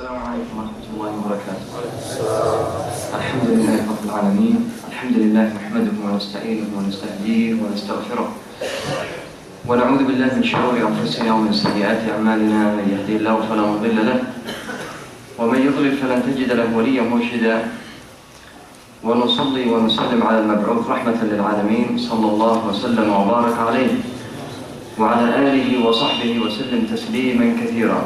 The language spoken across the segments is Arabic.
السلام عليكم ورحمة الله وبركاته. الحمد لله رب العالمين، الحمد لله نحمده ونستعينه ونستهديه ونستغفره ونعوذ بالله من شرور أنفسنا ومن سيئات أعمالنا. من يهدي الله فلا مضل له ومن يضلل فلن تجد له وليا مرشدا. ونصلي ونسلم على المبعوث رحمة للعالمين صلى الله وسلم وبارك عليه وعلى آله وصحبه وسلم تسليما كثيرا.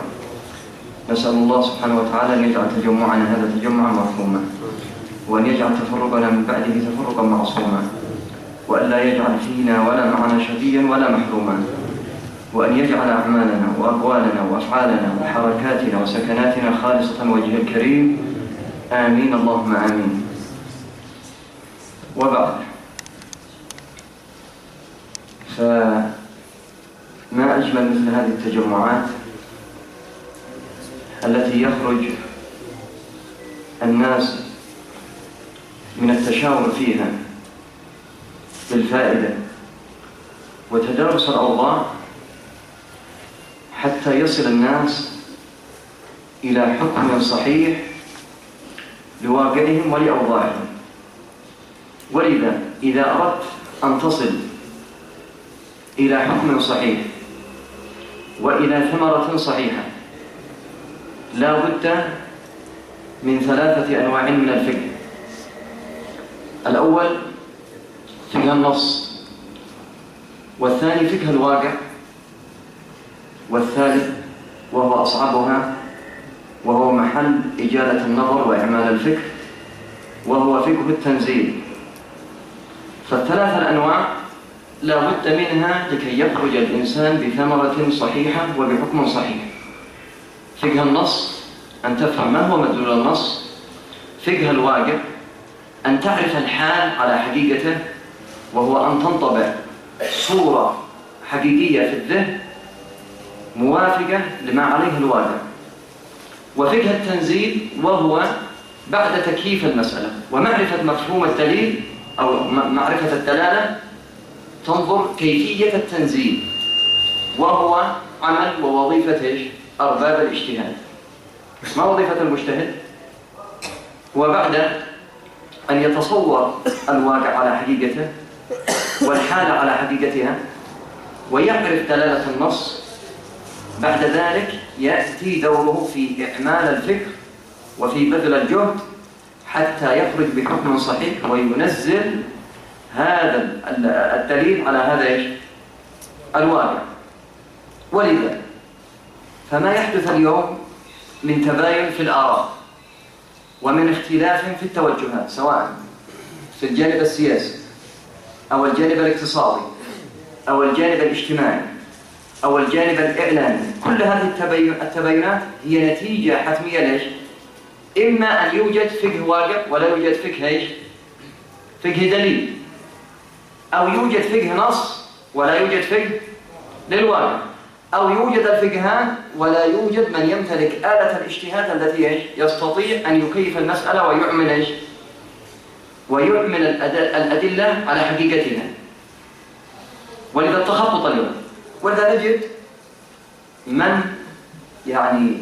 نسأل الله سبحانه وتعالى أن يجعل تجمعنا هذا تجمعا مرحوما، وأن يجعل تفرقنا من بعده تفرقا معصوما، وأن لا يجعل فينا ولا معنا شقيا ولا محروما، وأن يجعل أعمالنا وأقوالنا وأفعالنا وحركاتنا وسكناتنا خالصة وجهه الكريم، آمين اللهم آمين. وبعد، فما أجمل مثل هذه التجمعات التي يخرج الناس من التشاور فيها بالفائدة وتدارس الأوضاع حتى يصل الناس إلى حكم صحيح لواقعهم ولأوضاعهم. ولذا إذا أردت أن تصل إلى حكم صحيح وإلى ثمرة صحيحة لا بد من 3 أنواع من الفقه. الأول فقه النص، والثاني فقه الواقع، والثالث وهو أصعبها وهو محل إجالة النظر وإعمال الفكر وهو فقه التنزيل. فالثلاث الأنواع لا بد منها لكي يخرج الإنسان بثمرة صحيحة وبحكم صحيح. فقه النص أن تفهم ما هو مدلول النص. فقه الواقع أن تعرف الحال على حقيقته، وهو أن تنطبع صورة حقيقية في الذهن موافقة لما عليه الواقع. وفقه التنزيل وهو بعد تكييف المسألة ومعرفة مفهوم الدليل أو معرفة الدلالة تنظر كيفية التنزيل، وهو عمل ووظيفة أرباب الاجتهاد. ما وظيفة المجتهد؟ هو بعد أن يتصور الواقع على حقيقته والحالة على حقيقتها ويعرف دلالة النص، بعد ذلك يأتي دوره في إعمال الفكر وفي بذل الجهد حتى يخرج بحكم صحيح وينزل هذا الدليل على هذا الواقع. ولذا فما يحدث اليوم من تباين في الآراء ومن اختلاف في التوجهات سواء في الجانب السياسي أو الجانب الاقتصادي أو الجانب الاجتماعي أو الجانب الإعلامي، كل هذه التباينات هي نتيجة حتمية ليش؟ إما أن يوجد فقه واقع ولا يوجد فقه دليل، أو يوجد فقه نص ولا يوجد فقه للواقع، أو يوجد الفقهان ولا يوجد من يمتلك آلة الاجتهاد التي يستطيع أن يكيف المسألة ويعمل الأدلة على حقيقتها. ولذا التخبط اليوم. ولذا نجد من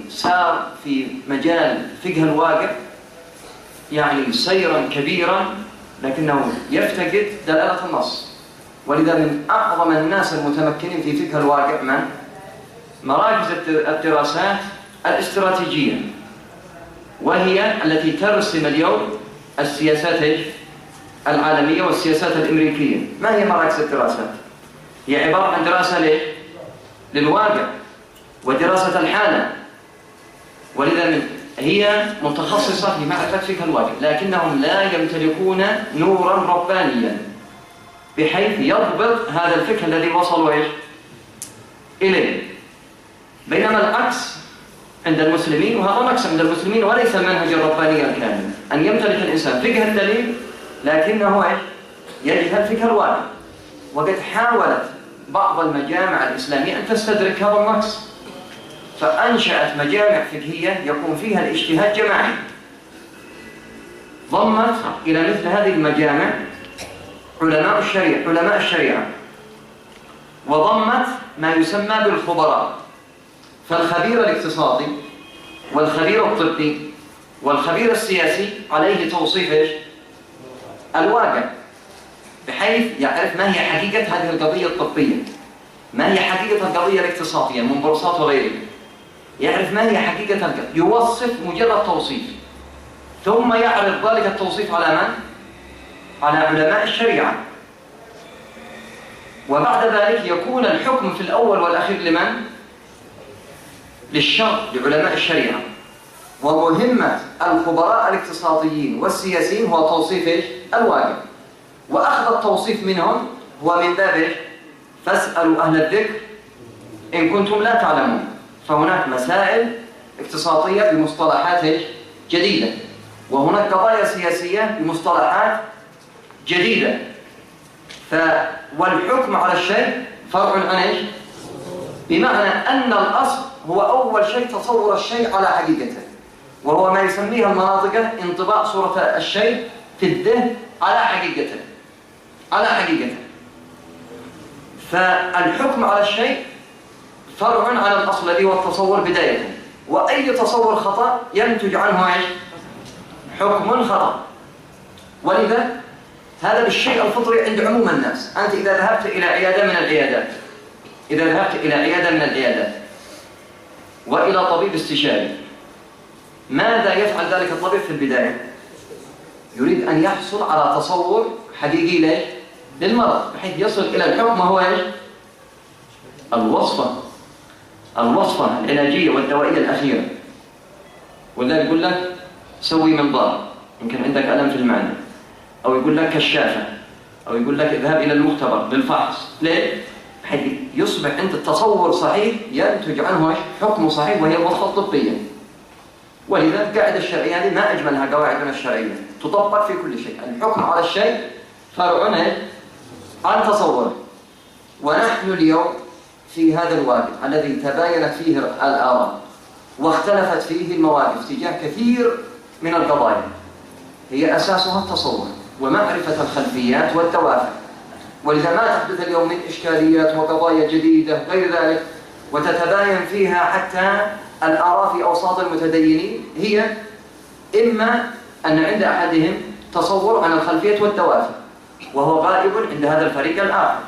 سار في مجال فقه الواقع سيرا كبيرا لكنه يفتقد دلالة النص. ولذا من أعظم الناس المتمكنين في فقه الواقع من؟ مراكز الدراسات الاستراتيجية، وهي التي ترسم اليوم السياسات العالمية والسياسات الأمريكية. ما هي مراكز الدراسات؟ هي عبارة عن دراسة للواقع ودراسة الحالة. ولذا هي متخصصة في معرفة فقه الواقع، لكنهم لا يمتلكون نورا ربانيا بحيث يضبط هذا الفقه الذي وصلوا إليه. بينما العكس عند المسلمين، وهذا نقص عند المسلمين وليس المنهج الرباني الكامل، أن يمتلك الإنسان فقه الدليل لكنه يجهل فقه الواقع. وقد حاولت بعض المجامع الإسلامية أن تستدرك هذا النقص، فأنشأت مجامع فقهية يقوم فيها الاجتهاد جماعي. ضمت إلى مثل هذه المجامع علماء الشريعة، وضمت ما يسمى بالخبراء. فالخبير الاقتصادي والخبير الطبي والخبير السياسي عليه توصيف إيش؟ الواقع، بحيث يعرف ما هي حقيقة هذه القضية الطبية، ما هي حقيقة القضية الاقتصادية من بورصات وغيرها، يعرف ما هي حقيقة القضية، يوصف مجرد توصيف، ثم يعرض ذلك التوصيف على من؟ على علماء الشريعة. وبعد ذلك يكون الحكم في الأول والأخير لمن؟ للشرع، لعلماء الشريعة. ومهمة الخبراء الاقتصاديين والسياسيين هو توصيف إيش؟ الواقع. وأخذ التوصيف منهم هو من باب إيش؟ فاسألوا أهل الذكر إن كنتم لا تعلمون. فهناك مسائل اقتصادية بمصطلحات إيش؟ جديدة، وهناك قضايا سياسية بمصطلحات جديدة. والحكم على الشيء فرع عن إيش؟ بمعنى أن الأصل هو أول شيء تصور الشيء على حقيقته، وهو ما يسميه المناطق انطباع صورة الشيء في الذهن على حقيقته، على حقيقته. فالحكم على الشيء فرع عن الأصل الذي هو التصور بداية، وأي تصور خطأ ينتج عنه إيش؟ حكم خطأ. ولذا هذا بالشيء الفطري عند عموم الناس. أنت إذا ذهبت إلى عيادة من العيادات، إذا ذهبت إلى عيادة من العيادات وإلى طبيب استشاري، ماذا يفعل ذلك الطبيب في البداية؟ يريد أن يحصل على تصور حقيقي ليش؟ للمرض، بحيث يصل إلى الحكم هو إيش؟ الوصفة العلاجية والدوائية الأخيرة. ولذلك يقول لك سوي منظار، يمكن عندك ألم في المعدة، أو يقول لك كشافة، أو يقول لك اذهب إلى المختبر للفحص. ليه؟ بحيث يصبح عند التصور صحيح ينتج عنه إيش؟ حكم صحيح، وهي الوصفة الطبية. ولذا القاعدة الشرعية هذه ما أجملها قواعدنا الشرعية، تطبق في كل شيء. الحكم على الشيء فرع عن تصوره. ونحن اليوم في هذا الواقع الذي تباينت فيه الآراء واختلفت فيه المواقف تجاه كثير من القضايا، هي أساسها التصور ومعرفة الخلفيات والدوافع. ولذا ما تحدث اليوم من إشكاليات وقضايا جديدة غير ذلك وتتباين فيها حتى الآراء في أوساط المتدينين، هي إما أن عند أحدهم تصور عن الخلفية والدوافع وهو غائب عند هذا الفريق الآخر.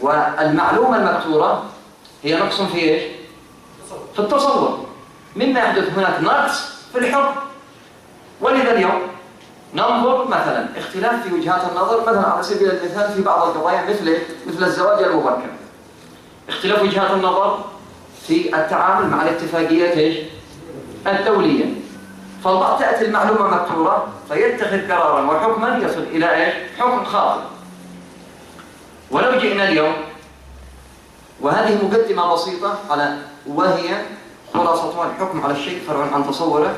والمعلومة المكتورة هي نقص في إيش؟ في التصور، مما يحدث هناك نقص في الحكم. ولذا اليوم ننظر مثلا اختلاف في وجهات النظر، مثلا على سبيل المثال في بعض القضايا مثل الزواج المبكر، اختلاف وجهات النظر في التعامل مع الاتفاقيات إيش؟ الدولية. فالبعض تأتي المعلومة مكتورة فيتخذ قرارا وحكما يصل إلى إيش؟ حكم خاطئ. ولو جئنا اليوم، وهذه مقدمة بسيطة وهي خلاصتها الحكم على الشيء فرع عن تصوره،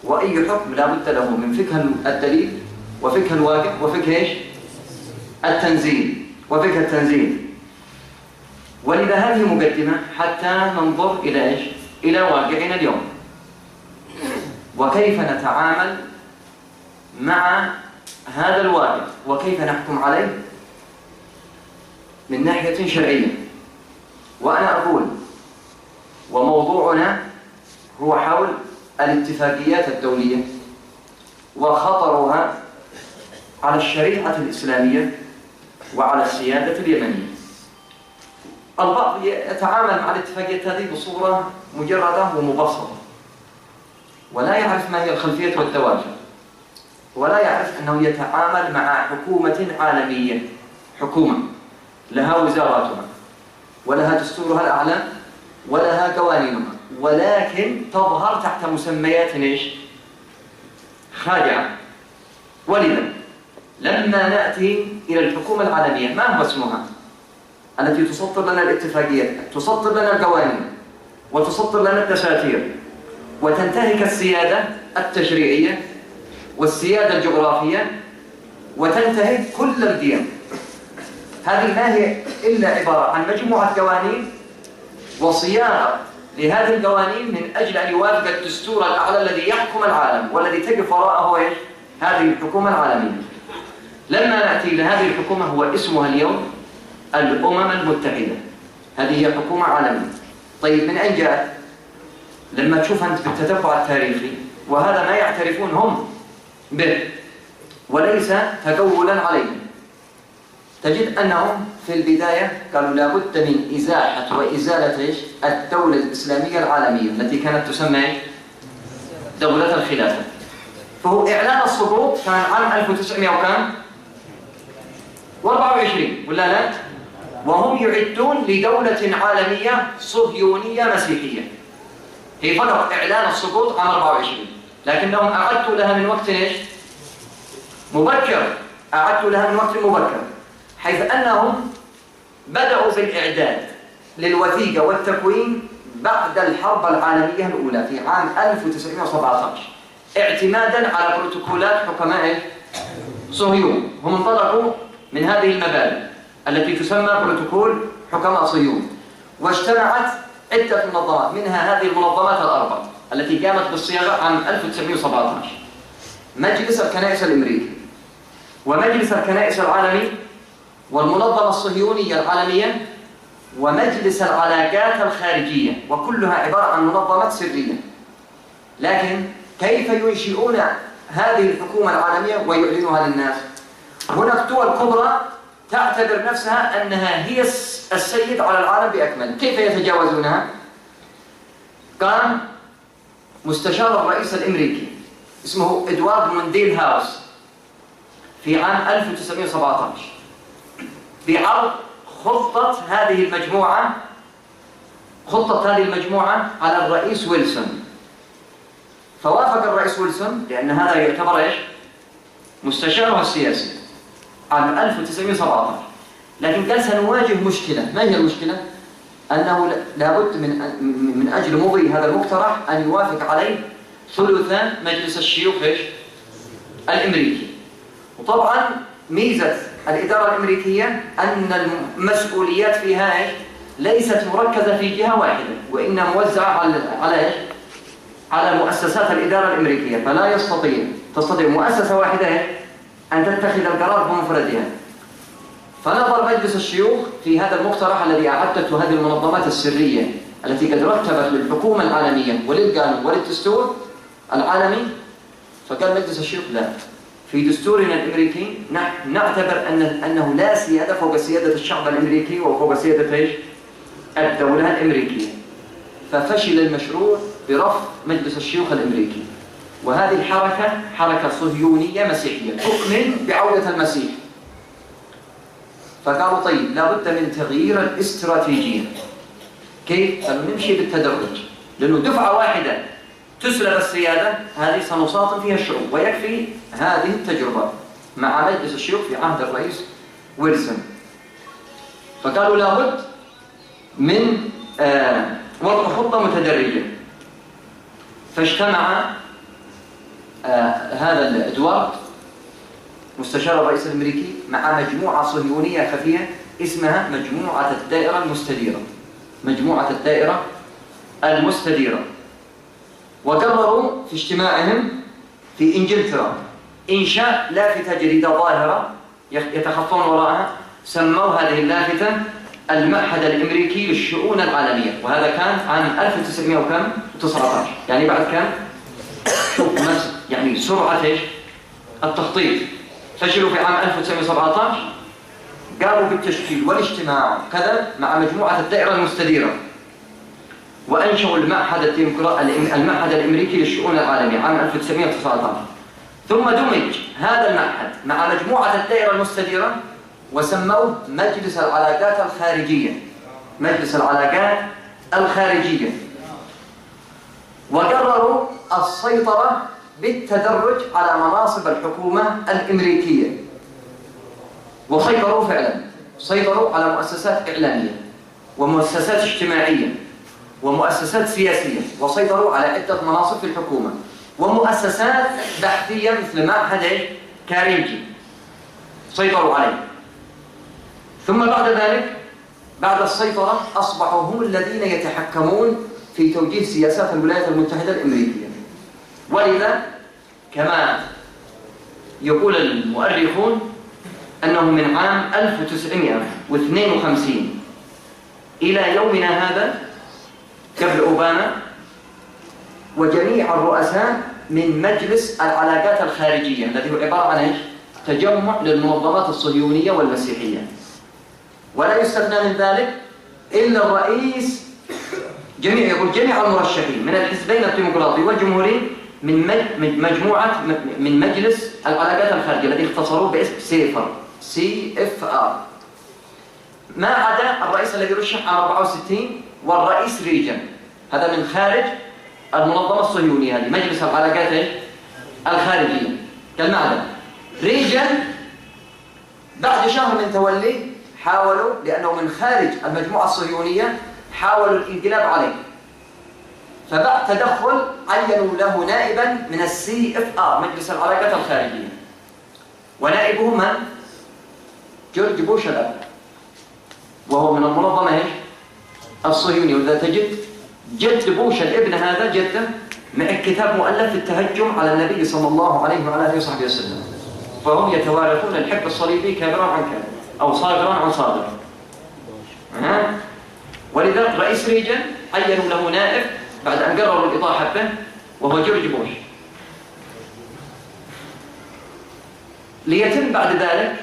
وأي حكم لا بد له من فقه الدليل وفقه الواقع وفقه إيش؟ التنزيل. ولذا هذه مقدمة حتى ننظر إلى إيش؟ إلى واقعنا اليوم، وكيف نتعامل مع هذا الواقع، وكيف نحكم عليه من ناحية شرعية. وأنا أقول وموضوعنا هو حول الاتفاقيات الدولية وخطرها على الشريعة الإسلامية وعلى السيادة اليمنية. البعض يتعامل مع الاتفاقيات هذه بصورة مجردة ومبسطة، ولا يعرف ما هي الخلفية والدوافع، ولا يعرف أنه يتعامل مع حكومة عالمية، حكومة لها وزاراتها ولها دستورها الأعلى ولها قوانينها، ولكن تظهر تحت مسميات إيش؟ خادعة. ولذا لما نأتي إلى الحكومة العالمية، ما هو اسمها التي تسطر لنا الاتفاقيات، تسطر لنا القوانين وتسطر لنا الدساتير، وتنتهك السيادة التشريعية والسيادة الجغرافية، وتنتهك كل الديان. هذه ما هي إلا عبارة عن مجموعة قوانين وصياغة لهذه القوانين من أجل أن يوافق الدستور الأعلى الذي يحكم العالم والذي تقف وراءه إيش؟ هذه الحكومة العالمية. لما نأتي إلى هذه الحكومة هو اسمها اليوم الأمم المتحدة، هذه هي حكومة عالمية. طيب من أين جاءت؟ لما تشوف أنت بالتتبع التاريخي، وهذا ما يعترفون هم به وليس تقولا عليهم، تجد أنهم في البداية قالوا لابد من إزاحة وإزالة الدولة الإسلامية العالمية التي كانت تسمى دولة الخلافة. فهو إعلان السقوط كان عام 1924 ولا لا؟ وهم يعدون لدولة عالمية صهيونية مسيحية. هي فقط إعلان السقوط عام 24، لكنهم أعدوا لها من وقت مبكر، أعدوا لها من وقت مبكر، حيث أنهم بدأوا في الإعداد للوثيقة والتكوين بعد الحرب العالمية الأولى في عام 1917 اعتمادا على بروتوكولات حكماء صهيون. هم انطلقوا من هذه المبادئ التي تسمى بروتوكول حكماء صهيون، واجتمعت عدة منظمات، منها هذه المنظمات الأربع التي قامت بالصياغة عام 1917: مجلس الكنائس الأمريكي، ومجلس الكنائس العالمي، والمنظمة الصهيونية العالمية، ومجلس العلاقات الخارجية، وكلها عبارة عن منظمات سرية. لكن كيف ينشئون هذه الحكومة العالمية ويعلنها للناس؟ هناك دول كبرى تعتبر نفسها أنها هي السيد على العالم بأكمله. كيف يتجاوزونها؟ قام مستشار الرئيس الأمريكي اسمه إدوارد مونديل هاوس في عام 1917 بعرض خطة هذه المجموعة على الرئيس ويلسون. فوافق الرئيس ويلسون لأن هذا يعتبر مستشاره السياسي عام 1917. لكن قال سنواجه مشكلة. ما هي المشكلة؟ أنه لابد من أجل مضي هذا المقترح أن يوافق عليه ثلث مجلس الشيوخ الأمريكي. وطبعا ميزة الإدارة الأمريكية أن المسؤوليات فيها ليست مركزة في جهة واحدة، وإنها موزعة على مؤسسات الإدارة الأمريكية، فلا تستطيع مؤسسة واحدة أن تتخذ القرار بمفردها. فنظر مجلس الشيوخ في هذا المقترح الذي أعدته هذه المنظمات السرية التي قد رتبت للحكومة العالمية وللقانون وللدستور العالمي، فقال مجلس الشيوخ لا، في دستورنا الأمريكي نعتبر أنه لا سيادة فوق سيادة الشعب الأمريكي وفوق سيادة الدولة الأمريكية. ففشل المشروع برفض مجلس الشيوخ الأمريكي. وهذه الحركة حركة صهيونية مسيحية تؤمن بعودة المسيح. فقالوا طيب لابد من تغيير الاستراتيجية. كيف؟ قالوا نمشي بالتدرج، لأنه دفعة واحدة تسلب السيادة هذه سنساطن فيها الشعوب، ويكفي هذه التجربة مع مجلس الشيوخ في عهد الرئيس ويلسون. فقالوا لابد من وضع خطة متدرجة. فاجتمع هذا إدوارد مستشار الرئيس الأمريكي مع مجموعة صهيونية خفية اسمها مجموعة الدائرة المستديرة. وقرروا في اجتماعهم في إنجلترا إنشاء لافتة جديدة ظاهرة يتخفون وراءها، سموا هذه اللافتة المعهد الأمريكي للشؤون العالمية. وهذا كان عام 1919، يعني بعد كان يعني سرعة التخطيط. فشلوا في عام 1917، قاموا بالتشكيل والاجتماع كذا مع مجموعة الدائرة المستديرة، وأنشأوا المعهد الأمريكي للشؤون العالمية عام 1919. ثم دمج هذا المعهد مع مجموعة الدائرة المستديرة وسموه مجلس العلاقات الخارجية. وقرروا السيطرة بالتدرج على مناصب الحكومة الأمريكية، وسيطروا فعلا. سيطروا على مؤسسات إعلامية ومؤسسات اجتماعية ومؤسسات سياسية، وسيطروا على عدة مناصب في الحكومة ومؤسسات بحثية مثل معهد كارنيجي سيطروا عليه. ثم بعد ذلك بعد السيطرة أصبحوا هم الذين يتحكمون في توجيه سياسات الولايات المتحدة الأمريكية. ولذا كما يقول المؤرخون أنه من عام 1952 إلى يومنا هذا قبل أوباما وجميع الرؤساء من مجلس العلاقات الخارجية الذي هو عبارة عن إيش؟ تجمع للمنظمات الصهيونية والمسيحية. ولا يستثنى من ذلك إلا الرئيس، يقول جميع المرشحين من الحزبين الديمقراطي والجمهوري من مجموعة من مجلس العلاقات الخارجية الذي اختصروه باسم سيفر CFR، ما عدا الرئيس الذي رشح عام 64 والرئيس ريجن، هذا من خارج المنظمة الصهيونية هذه مجلس العلاقات الخارجية كالمعدن. ريجن بعد شهر من توليه حاولوا، لأنه من خارج المجموعة الصهيونية، حاولوا الانقلاب عليه، فبعد تدخل عينوا له نائبا من CFR مجلس العلاقات الخارجية، ونائبه من؟ جورج بوش الأب، وهو من المنظمة الصهيونية. وإذا تجد جد بوش الابن هذا جده مع كتاب مؤلف في التهجم على النبي صلى الله عليه وعلى آله وصحبه وسلم، فهم يتوارثون الحب الصليبي كابرا عن كابر أو صاغرا عن صاغر. ولذلك رئيس ريجن عينوا له نائب بعد أن قرروا الإطاحة به، وهو جورج بوش. ليتم بعد ذلك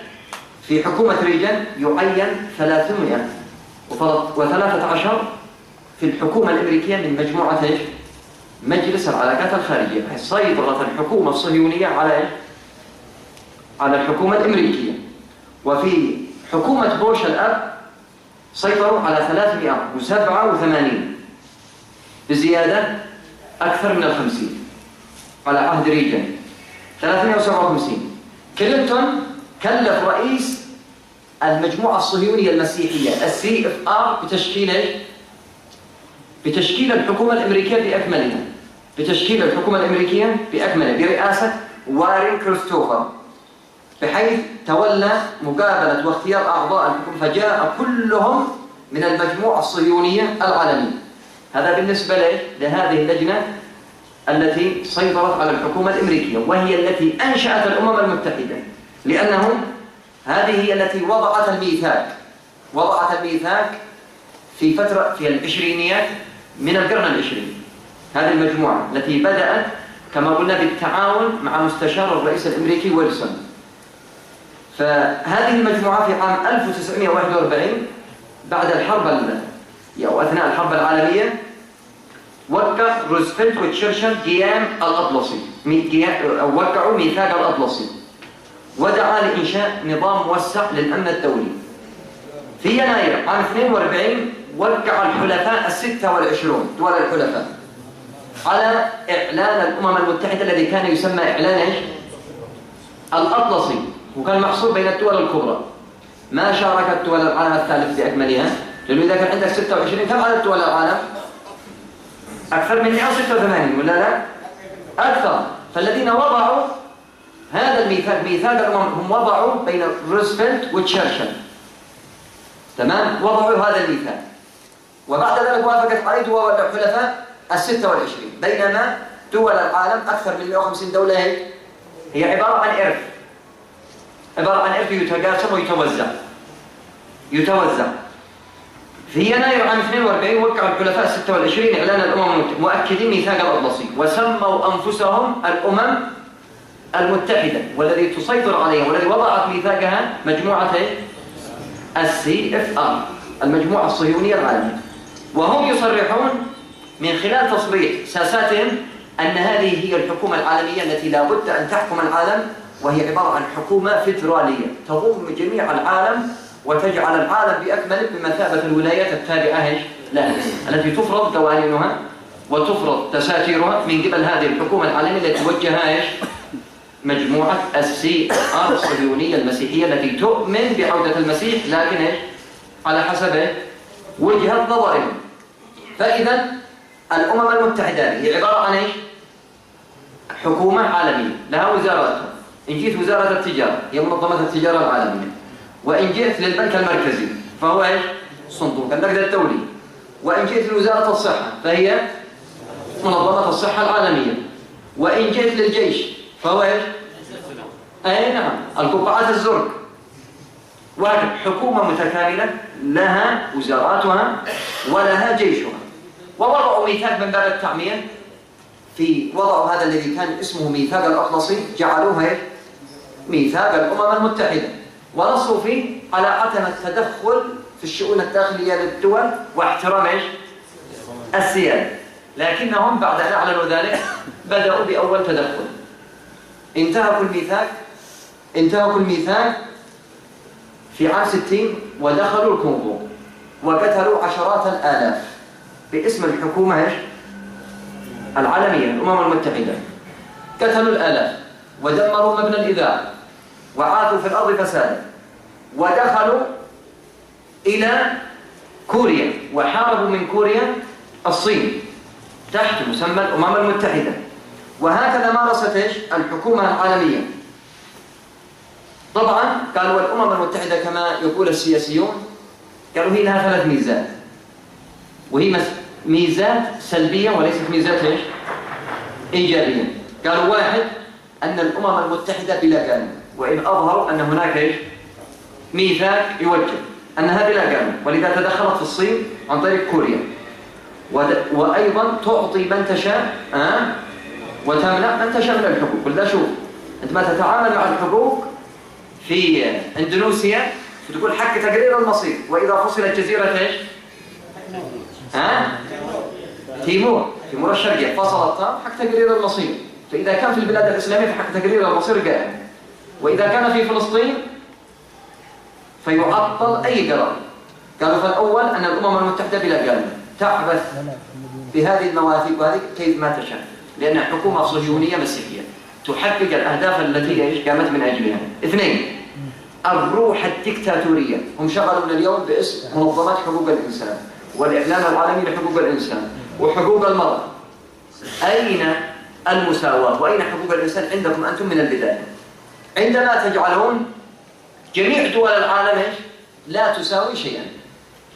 في حكومة ريجن يعين 313 في الحكومة الأمريكية من مجموعة مجلس العلاقات الخارجية، بحيث سيطرت الحكومة الصهيونية على الحكومة الأمريكية. وفي حكومة بوش الأب سيطروا على 387 بزيادة أكثر من 50 على عهد ريجن 357. كلينتون كلف رئيس المجموعة الصهيونية المسيحية CFR بتشكيل الحكومة الأمريكية بأكملها، برئاسة وارين كريستوفر، بحيث تولى مقابلة واختيار أعضاء الحكومة، فجاء كلهم من المجموعة الصهيونية العالمية. هذا بالنسبة لهذه اللجنة التي سيطرت على الحكومة الأمريكية، وهي التي أنشأت الأمم المتحدة، لأنهم هذه هي التي وضعت الميثاق في العشرينيات من القرن العشرين. هذه المجموعة التي بدأت كما قلنا بالتعاون مع مستشار الرئيس الأمريكي ويلسون. فهذه المجموعة في عام 1941 بعد أثناء الحرب العالمية وقع روزفلت وتشرشل وقعوا ميثاق الأطلسي، ودعا لإنشاء نظام موسع للأمن الدولي. في يناير عام 42 وقع الحلفاء 26 دول الحلفاء على إعلان الأمم المتحدة الذي كان يسمى إعلان الأطلسي، وكان محصور بين الدول الكبرى. ما شاركت دول العالم الثالث بأكملها، لأنه إذا كان عندك 26 كم عدد دول العالم؟ أكثر من 186 ولا لا؟ أكثر. فالذين وضعوا هذا الميثاق، ميثاق الأمم، هم وضعوا بين روزفلت وتشرشل، تمام؟ وضعوا هذا الميثاق، وبعد ذلك وافقت عليه دول الحلفاء 26، بينما دول العالم أكثر من 150 دولة هي عبارة عن إرث يتقاسم ويتوزع. في يناير عام 42 وقع الحلفاء 26 إعلان الأمم مؤكدين ميثاق الأطلسي، وسموا أنفسهم الأمم المتحدة، والذي تسيطر عليها والذي وضعت ميثاقها مجموعة CFR المجموعة الصهيونية العالمية. وهم يصرحون من خلال تصريح ساساتهم أن هذه هي الحكومة العالمية التي لا بد أن تحكم العالم، وهي عبارة عن حكومة فيدرالية تضم جميع العالم وتجعل العالم بأكمله بمثابة الولايات التابعة لها، التي تفرض قوانينها وتفرض تساتيرها من قبل هذه الحكومة العالمية التي توجهها مجموعة CFR الصهيونية المسيحية التي تؤمن بعودة المسيح، لكن على حسب وجهة نظرهم. فإذا الأمم المتحدة هي عبارة عن حكومة عالمية لها وزاراتها. إن جئت وزارة التجارة هي منظمة التجارة العالمية، وإن جئت للبنك المركزي فهو صندوق النقد الدولي، وإن جئت لوزارة الصحة فهي منظمة الصحة العالمية، وإن جئت للجيش فهو نعم القبعات الزرق. وحكومة متكاملة لها وزاراتها ولها جيشها. ووضعوا ميثاق من باب التعمية في وضعوا هذا الذي كان اسمه ميثاق الأطلسي جعلوه ميثاق الأمم المتحدة، ونصوا فيه على عدم التدخل في الشؤون الداخلية للدول واحترام السيادة. لكنهم بعد أن أعلنوا ذلك بدأوا بأول تدخل. انتهكوا الميثاق في عام 60 ودخلوا الكونغو وقتلوا عشرات الآلاف باسم الحكومة العالمية الأمم المتحدة. قتلوا الآلاف ودمروا مبنى الإذاعة وعاثوا في الأرض فسادا، ودخلوا إلى كوريا وحاربوا من كوريا الصين تحت مسمى الأمم المتحدة. وهكذا مارست الحكومة العالمية. طبعا قالوا الأمم المتحدة كما يقول السياسيون، قالوا هي لها 3 ميزات، وهي ميزات سلبية وليست ميزات إيجابية. قالوا 1 أن الأمم المتحدة بلا قانون، وإن أظهروا أن هناك ميثاق يوجه أنها بلا قانون، ولذا تدخلت في الصين عن طريق كوريا. وأيضا تعطي من تشاء وتمنع من تشاء من الحقوق. ولذا شوف أنت ما تتعامل مع الحقوق في إندونيسيا تقول حق تقرير المصير، وإذا فصلت جزيرة تيمور الشرقية فصلت حق تقرير المصير. فإذا كان في البلاد الإسلامية فحق تقرير المصير قائم، وإذا كان في فلسطين فيعطل أي قرار. قالوا فالأول أن الأمم المتحدة بلا قانون تعبث بهذه المواثيق وهذه كيف ما تشاء، لأنها حكومة صهيونية مسيحية تحقق الأهداف التي قامت من أجلها. 2 الروح الدكتاتورية. هم شغلوا من اليوم باسم منظمات حقوق الإنسان والإعلان العالمي لحقوق الإنسان وحقوق المرأة. أين المساواة وأين حقوق الإنسان عندكم أنتم من البداية؟ عندما تجعلون جميع دول العالم لا تساوي شيئا،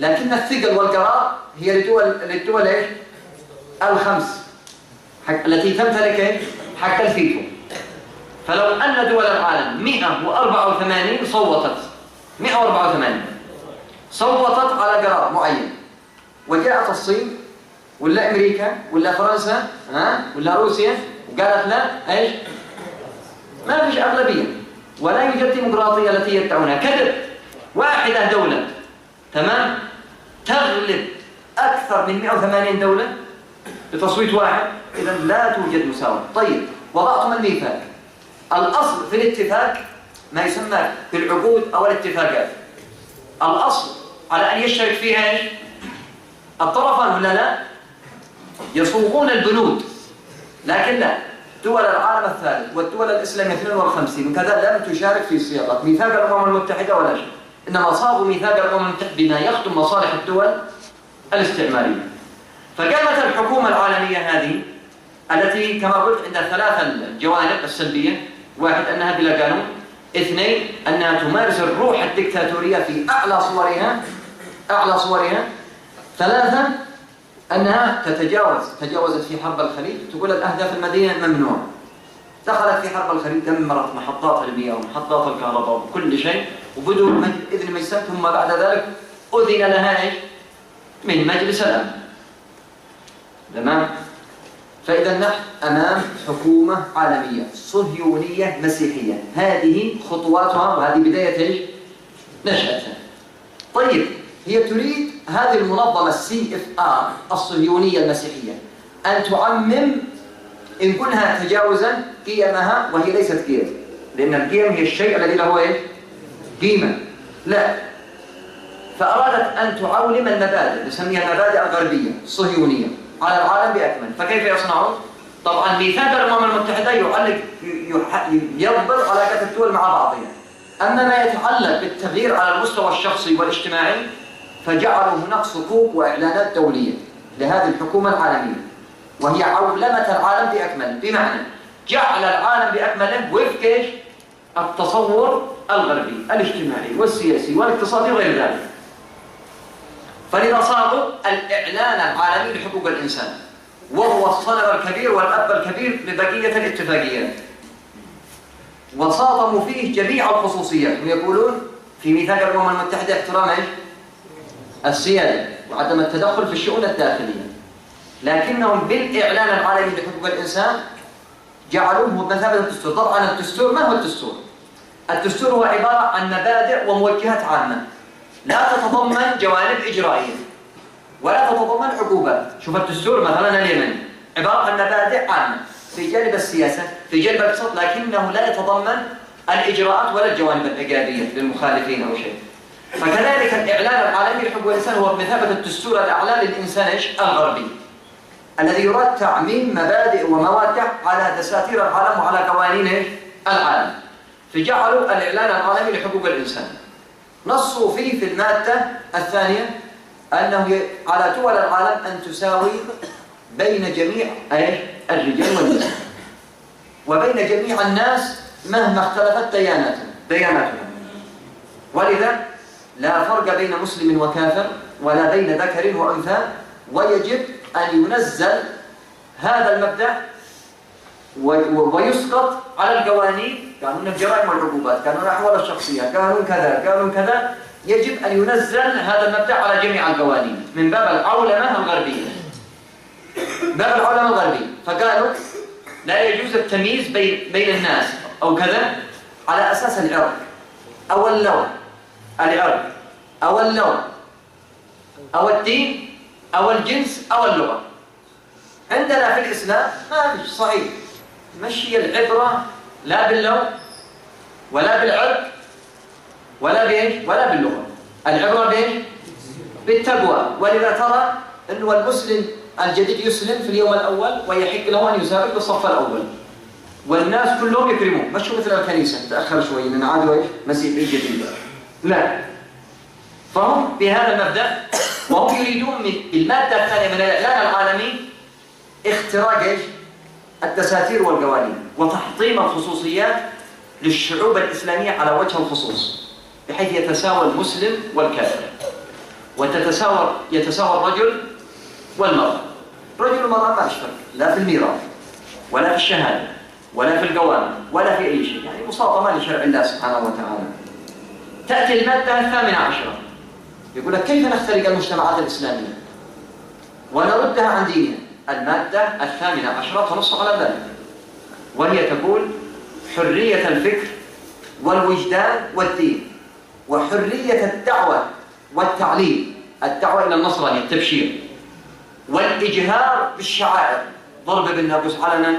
لكن الثقل والقرار هي للدول ال5 التي تمتلك حق الفيتو. فلو أن دول العالم 184 صوتت على قرار معين، وجاءت الصين ولا أمريكا ولا فرنسا ولا روسيا وقالت لا ما فيش أغلبية ولا يوجد ديمقراطية التي يدعونها، كذب. واحدة دولة تمام تغلب أكثر من 180 دولة بتصويت واحد، إذا لا توجد مساواة. طيب وضعتم الميثاق. الأصل في الاتفاق ما يسمى بالعقود أو الاتفاقات. الأصل على أن يشترك فيها الطرفان ولا لا؟ يصوغون البنود، لكن لا، دول العالم الثالث والدول الإسلامية 52 وكذا لم تشارك في صياغة ميثاق الأمم المتحدة ولا شيء، إنما صاغوا ميثاق الأمم المتحدة بما يخدم مصالح الدول الاستعمارية. فقامت الحكومة العالمية هذه التي كما قلت عندها 3 الجوانب السلبية: 1 أنها بلا قانون، 2 أنها تمارس الروح الدكتاتورية في أعلى صورها، 3 أنها تجاوزت في حرب الخليج، تقول الأهداف المدنية ممنوعة. دخلت في حرب الخليج، دمرت محطات المياه ومحطات الكهرباء وكل شيء، وبدون إذن مجلس، ثم بعد ذلك أذن لها من مجلس الأمن. تمام؟ فإذا نحن أمام حكومة عالمية صهيونية مسيحية. هذه خطواتها وهذه بداية نشأتها. طيب هي تريد هذه المنظمة CFR الصهيونية المسيحية أن تعمم إن كنها تجاوزا قيمها، وهي ليست قيم، لأن القيم هي الشيء الذي له قيمة. لا، فأرادت أن تعولم المبادئ، نسميها المبادئ الغربية الصهيونية على العالم بأكمل. فكيف يصنعون؟ طبعا ميثاق الأمم المتحدة يضبط علاقات الدول مع بعضها. أما ما يتعلق بالتغيير على المستوى الشخصي والاجتماعي فجعلوا هناك صكوك وإعلانات دولية لهذه الحكومة العالمية، وهي عولمة العالم بأكمله، بمعنى جعل العالم بأكمله وفق التصور الغربي الاجتماعي والسياسي والاقتصادي وغير ذلك. فلذا صاغوا الإعلان العالمي لحقوق الإنسان، وهو الصنم الكبير والأب الكبير لبقية الاتفاقيات، وصادموا فيه جميع الخصوصيات. هم يقولون في ميثاق الأمم المتحدة احترام السيادة وعدم التدخل في الشؤون الداخلية. لكنهم بالإعلان العالمي لحقوق الإنسان جعلوه بمثابة الدستور. طبعا الدستور ما هو الدستور؟ الدستور هو عبارة عن مبادئ وموجهات عامة لا تتضمن جوانب إجرائية ولا تتضمن عقوبات. شوف الدستور مثلا اليمني عبارة عن مبادئ عامة في جانب السياسة في جانب الاقتصاد، لكنه لا يتضمن الإجراءات ولا الجوانب العقابية للمخالفين أو شيء. فكذلك الإعلان العالمي لحقوق الإنسان هو بمثابة الدستور الأعلى للإنسان الغربي الذي يراد تعميم مبادئ ومواد على دساتير العالم وعلى قوانين العالم. فجعلوا الإعلان العالمي لحقوق الإنسان نصوا فيه في المادة الثانية أنه على دول العالم أن تساوي بين جميع الرجال والنساء وبين جميع الناس مهما اختلفت دياناتهم. ولذا لا فرق بين مسلم وكافر ولا بين ذكر وأنثى، ويجب أن ينزل هذا المبدأ ويسقط على القوانين، قانون الجرائم والعقوبات، قانون الأحوال الشخصية، قانون كذا. يجب أن ينزل هذا المبدأ على جميع القوانين من باب العولمة الغربية. فقالوا لا يجوز التمييز بين الناس أو كذا على أساس العرق أو اللون، أو اللون أو الدين أو الجنس أو اللغة. عندنا في الإسلام ما فيش صحيح، مشي العبرة لا باللون ولا بالعرق ولا باللغة. العبرة بالتقوى. ولذا ترى أنه المسلم الجديد يسلم في اليوم الأول ويحق له أن يسابق بالصف الأول والناس كلهم يكرموه، مش مثل الكنيسة تأخر شوي لأن عادوا مسيحي جديد. لا، فهم بهذا المبدأ وهم يريدون بالمادة الثانية من الإعلان العالمي اختراق الدساتير والقوانين وتحطيم الخصوصيات للشعوب الإسلامية على وجه الخصوص، بحيث يتساوى المسلم والكافر يتساوى الرجل والمرأة. الرجل والمرأة ما أشفر لا في الميراث ولا في الشهادة ولا في القوانين ولا في أي شيء، يعني مصادمة لشرع الله سبحانه وتعالى. تأتي المادة 18 يقول لك كيف نخترق المجتمعات الإسلامية ونردها عن دينها. المادة 18 تنص على ذلك، وهي تقول حرية الفكر والوجدان والدين وحرية الدعوة والتعليم، الدعوة إلى النصرانية التبشير، والإجهار بالشعائر، ضرب بالناقوس علنا،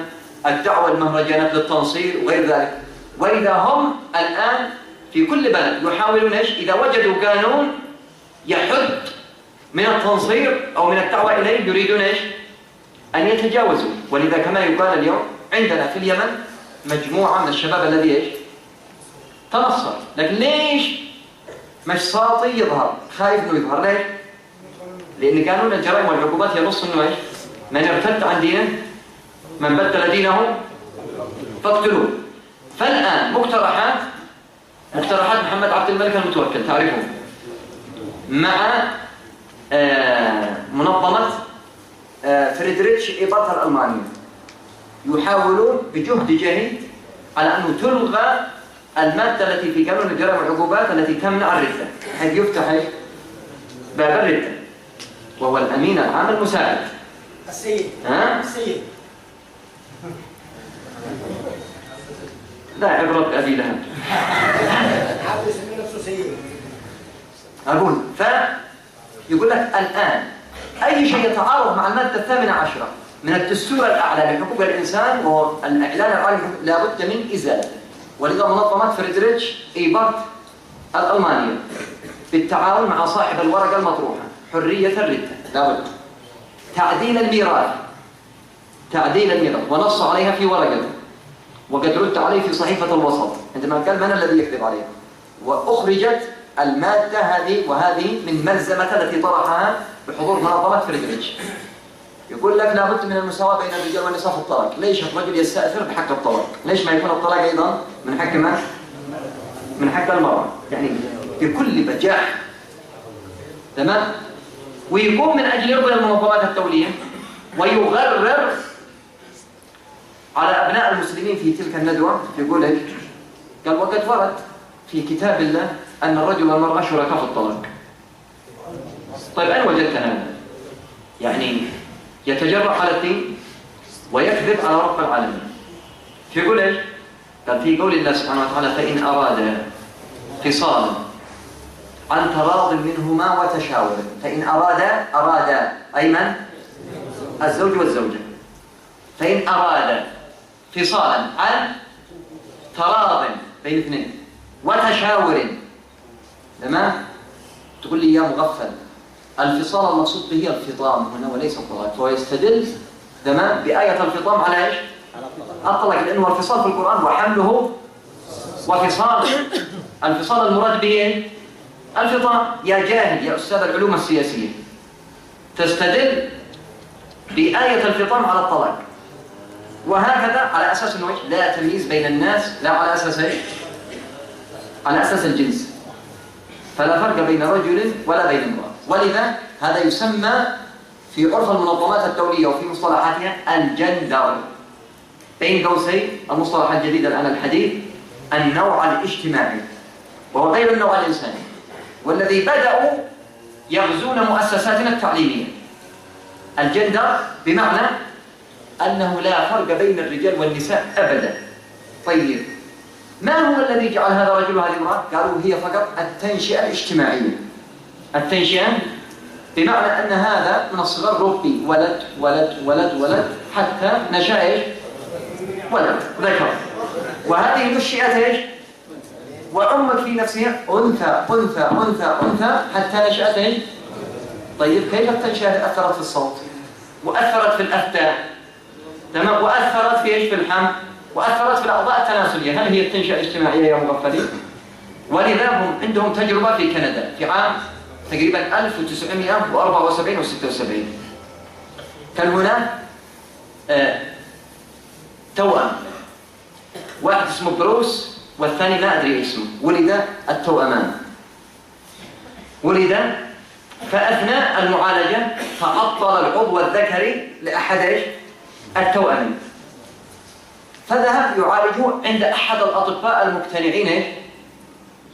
الدعوة المهرجانات للتنصير وغير ذلك. وإذا هم الآن في كل بلد يحاولون إذا وجدوا قانون يحد من التنصير أو من الدعوة إليه يريدون أن يتجاوزوا. ولذا كما يقال اليوم عندنا في اليمن مجموعة من الشباب الذي تنصر، لكن ليش مش ساطي يظهر، خايف انه يظهر. ليش؟ لأن قانون الجرائم والعقوبات ينص انه من ارتد عن دينه من بدل دينه فاقتلوه. فالآن مقترحات محمد عبد الملك المتوكل تعرفون مع منظمة فريدريتش إيبرت الألمانية يحاولون بجهد جهيد على أنه تلغى المادة التي في قانون الجرائم والعقوبات التي تمنع الردة، حيث يفتح باب الردة، وهو الأمين العام المساعد السيد لا عبرة بأبي لهب أقول. فيقول لك الآن أي شيء يتعارض مع المادة 18 من الدستور الأعلى لحقوق الإنسان وهو الإعلان العالمي لابد من إزالته. ولذا منظمة فريدريتش إيبرت الألمانية بالتعاون مع صاحب الورقة المطروحة حرية الردة لابد تعديل الميراث ونص عليها في ورقته، وقد رد عليه في صحيفة الوسط عندما قال من الذي يكذب عليه، وأخرجت المادة هذه وهذه من ملزمة التي طرحها بحضور منظمة فريدريتش. يقول لك لابد من المساواة بين الرجال والنساء في الطلاق. ليش الرجل يستأثر بحق الطلاق؟ ليش ما يكون الطلاق أيضا من حق من؟ من حق المرأة، يعني بكل بجاح. تمام؟ ويقوم من أجل يرضي المنظمات الدولية ويغرر على أبناء المسلمين في تلك الندوة. يقول لك قال وقد ورد في كتاب الله أن الرجل والمرأة شركاء في الطلاق. طيب أين وجدت هذا؟ يعني يتجرأ على الدين ويكذب على رب العالمين. يقول ايش؟ قال في قول الله سبحانه وتعالى: فإن أراد فصالا عن تراض منهما وتشاور. فإن أراد أي من؟ الزوج والزوجة. فإن أراد فصالا عن تراض بين اثنين وتشاور، تمام؟ تقول لي يا مغفل، الفصال المقصود به الفطام هنا وليس الطلاق، فهو يستدل تمام بآية الفطام على ايش؟ الطلاق، لأنه الفصال في القرآن وحمله وفصال. الفصال المراد به ايه؟ الفطام. يا جاهل يا أستاذ العلوم السياسية، تستدل بآية الفطام على الطلاق، وهكذا على أساس أنه لا تمييز بين الناس، لا على أساس ايش؟ على أساس الجنس، فلا فرق بين رجل ولا بين امرأة. ولذا هذا يسمى في عرف المنظمات الدولية وفي مصطلحاتها الجندر، بين قوسين المصطلح الجديد الآن الحديث النوع الاجتماعي، وهو غير النوع الإنساني، والذي بدأوا يغزون مؤسساتنا التعليمية. الجندر بمعنى أنه لا فرق بين الرجال والنساء أبدا. طيب ما هو الذي جعل هذا رجل وهذه امرأة؟ قالوا هي فقط التنشئة الاجتماعية. التنشئة بمعنى أن هذا من الصغر ربي ولد ولد ولد ولد حتى نشأ ايش؟ ولد ذكر، وهذه نشئت ايش؟ وأمك في نفسها أنثى أنثى أنثى أنثى حتى نشأت ايش؟ طيب كيف التنشئة أثرت في الصوت؟ وأثرت في الأفتاء، تمام؟ وأثرت في ايش؟ في اللحم، وأثرت في الأعضاء التناسلية. هل هي التنشئة الاجتماعية يا مغفلين؟ ولذا هم عندهم تجربة في كندا في عام تقريبا 1974 و 76. كان هناك توأم، واحد اسمه بروس والثاني ما أدري اسمه، ولد التوأمان. ولد فأثناء المعالجة تعطل العضو الذكري لأحد التوأمين، فذهب يعالجه عند أحد الأطباء المقتنعين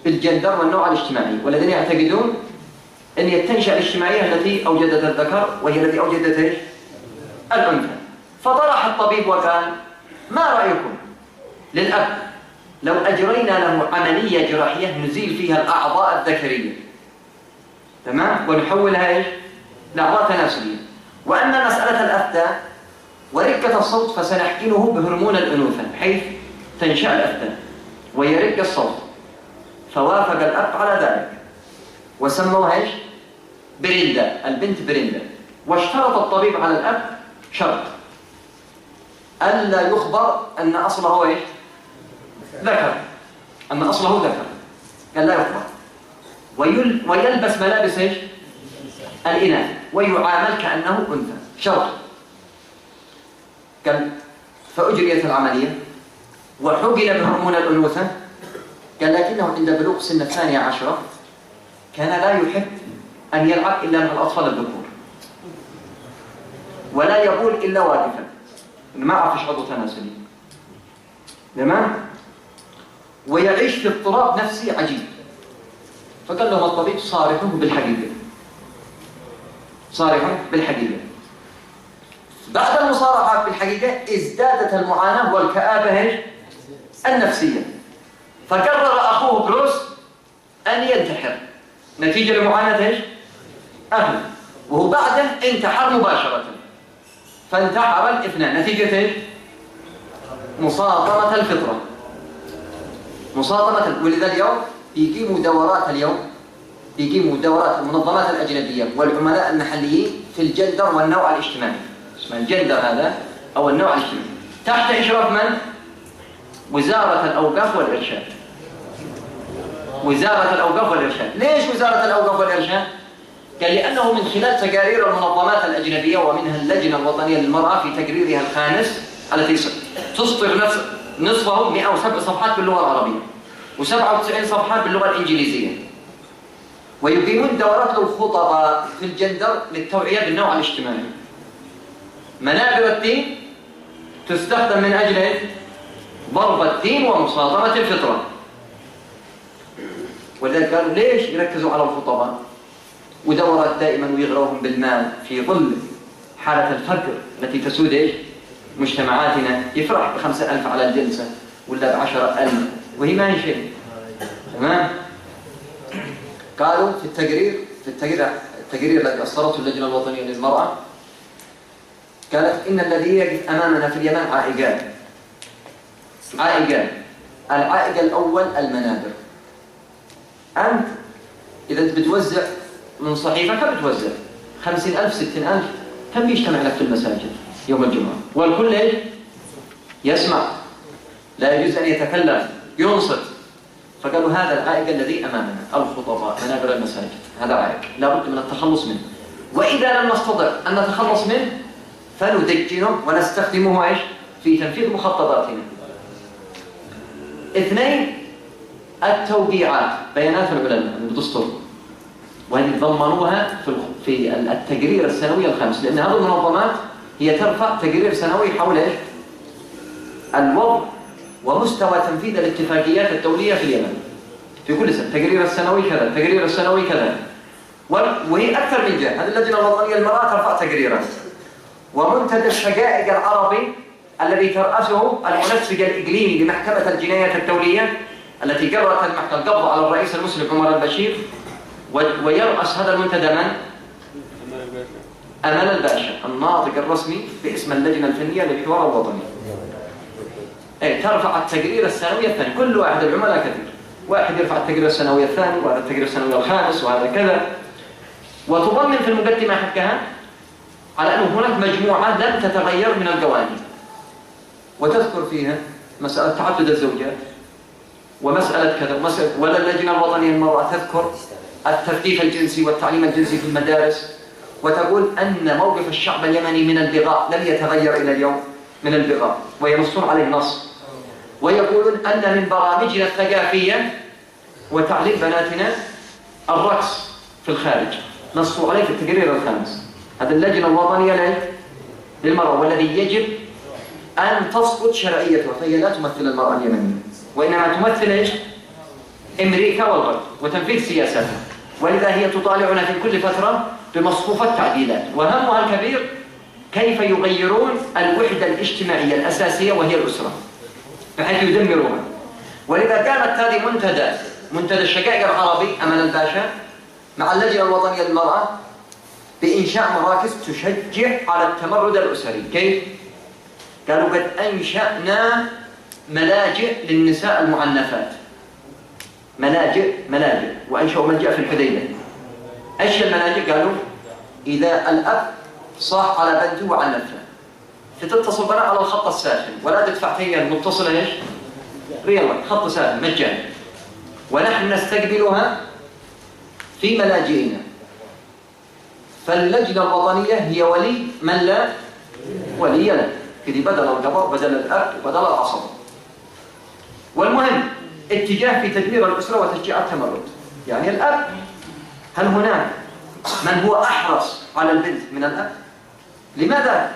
بالجندر والنوع الاجتماعي، والذين يعتقدون أن التنشئة الاجتماعية التي أوجدت الذكر وهي التي أوجدت الأنثى. فطرح الطبيب وقال: ما رأيكم للأب لو أجرينا له عملية جراحية نزيل فيها الأعضاء الذكرية، تمام؟ ونحولها لأعضاء تناسلية، وأما مسألة الأفتاء ورقة الصوت فسنحقنه بهرمون الأنوثة بحيث تنشأ الأفتاء ويرق الصوت. فوافق الأب على ذلك وسموها بريندا، البنت بريندا. واشترط الطبيب على الأب شرط: ألا يخبر أن أصله ذكر، أن أصله ذكر، قال لا يخبر، ويلبس ملابس الإناث ويعامل كأنه أنثى، شرط. قال فأجريت العملية وحقن بهرمون الأنوثة. قال لكنه عند بلوغ سن 12 كان لا يحب أن يلعب إلا مع الأطفال الذكور، ولا يقول إلا واقفا، ما عرفش عضو تناسلي، تمام؟ ويعيش في اضطراب نفسي عجيب. فقال لهم الطبيب: صارحوه بالحقيقة، صارحوه بالحقيقة. بعد المصارحة بالحقيقة ازدادت المعاناة والكآبة النفسية، فقرر أخوه بروس أن ينتحر نتيجة لمعاناة أهله، وهو بعده انتحر مباشرة. فانتحر الاثنان نتيجة مصادمة الفطرة، مصادمة. ولذا اليوم بيقيموا دورات المنظمات الأجنبية والعملاء المحليين في الجندر والنوع الاجتماعي. اسمه الجندر هذا أو النوع الاجتماعي، تحت إشراف من؟ وزارة الأوقاف والإرشاد. وزارة الأوقاف والإرشاد. ليش وزارة الأوقاف والإرشاد؟ قال لأنه من خلال تقارير المنظمات الأجنبية ومنها اللجنة الوطنية للمرأة في تقريرها الخامس التي تصدر نصفه 107 صفحات باللغة العربية و97 صفحات باللغة الإنجليزية، ويقيمون دورات للخطباء في الجندر للتوعية بالنوع الاجتماعي. منابر الدين تستخدم من أجل ضرب الدين ومصادمة الفطرة. ولذلك قالوا ليش يركزوا على الخطباء ودورات دائما ويغروهم بالمال في ظل حالة الفقر التي تسود إيش؟ مجتمعاتنا، يفرح ب5,000 على الجلسة ولا ب10,000 وهي ما هي شيء. تمام؟ قالوا في التقرير الذي أصدرته اللجنة الوطنية للمرأة، قالت إن الذي يقف أمامنا في اليمن عائقان. العائق الأول المنابر. أنت إذا بتوزع من صحيفة كم بتوزع؟ 50,000 60,000، كم بيجتمع لك في المساجد يوم الجمعة؟ والكل إيش؟ يسمع، لا يجوز أن يتكلم، ينصت. فقالوا هذا العائق الذي أمامنا، الخطباء، منابر المساجد، هذا عائق لا بد من التخلص منه. وإذا لم نستطع أن نتخلص منه فندجنه ونستخدمه إيش؟ في تنفيذ مخططاتنا. 2 التوقيعات، بيانات العلماء بالدستور، وهذه ضمنوها في التقرير السنوي الخامس، لأن هذه المنظمات هي ترفع تقرير سنوي حول إيش؟ الوضع ومستوى تنفيذ الاتفاقيات الدولية في اليمن في كل سنة. التقرير السنوي كذا، التقرير السنوي كذا، وهي أكثر من جهة. هذه اللجنة الوطنية للمرأة ترفع تقريرات. ومنتدى الشقائق العربي الذي ترأسه المنسق الإقليمي لمحكمة الجنايات الدولية التي قررت المحكمة القبض على الرئيس المسلم عمر البشير، ويرأس هذا المنتدى من؟ أمل الباشا، الناطق الرسمي باسم اللجنة الفنية للحوار الوطني. ترفع التقرير السنوي الثاني، كل واحد العملاء كثير، واحد يرفع التقرير السنوي الثاني، وهذا التقرير السنوي الخامس، وهذا كذا. وتضمن في المقدمة حقها على أنه هناك مجموعة لم تتغير من القوانين، وتذكر فيها مسألة تعدد الزوجات ومسألة كذا ولا اللجنة الوطنية للمرأة تذكر التثقيف الجنسي والتعليم الجنسي في المدارس، وتقول أن موقف الشعب اليمني من البغاء لم يتغير إلى اليوم من البغاء، وينصون عليه نص. ويقولون أن من برامجنا الثقافية وتعليم بناتنا الرقص في الخارج، نصوا عليه في التقرير الخامس. هذا اللجنة الوطنية للمرأة، والذي يجب أن تسقط شرعيتها، فهي لا تمثل المرأة اليمنية، وإنما تمثل إيش؟ أمريكا والغرب وتنفيذ سياساتها. ولذا هي تطالعنا في كل فترة بمصفوفة تعديلات، وهمها الكبير كيف يغيرون الوحدة الاجتماعية الأساسية وهي الأسرة بحيث يدمروها. ولذا كانت هذه منتدى الشقائق العربي أمل الباشا مع اللجنة الوطنية للمرأة بإنشاء مراكز تشجع على التمرد الأسري. كيف؟ قالوا قد أنشأنا ملاجئ للنساء المعنفات، ملاجئ وأنشأوا ملجأ في الحديدة. إيش الملاجئ؟ قالوا إذا الأب صاح على بنته وعنفها فتتصل بنا على الخط الساخن ولا تدفع فيها المتصلة إيش؟ ريال، خط ساخن مجاني، ونحن نستقبلها في ملاجئنا. فاللجنة الوطنية هي ولي من لا ولي له، كذي بدل القضاء بدل الأب وبدل العصب. والمهم اتجاه في تدمير الأسرة وتشجيع التمرد. يعني الأب، هل هناك من هو أحرص على البنت من الأب؟ لماذا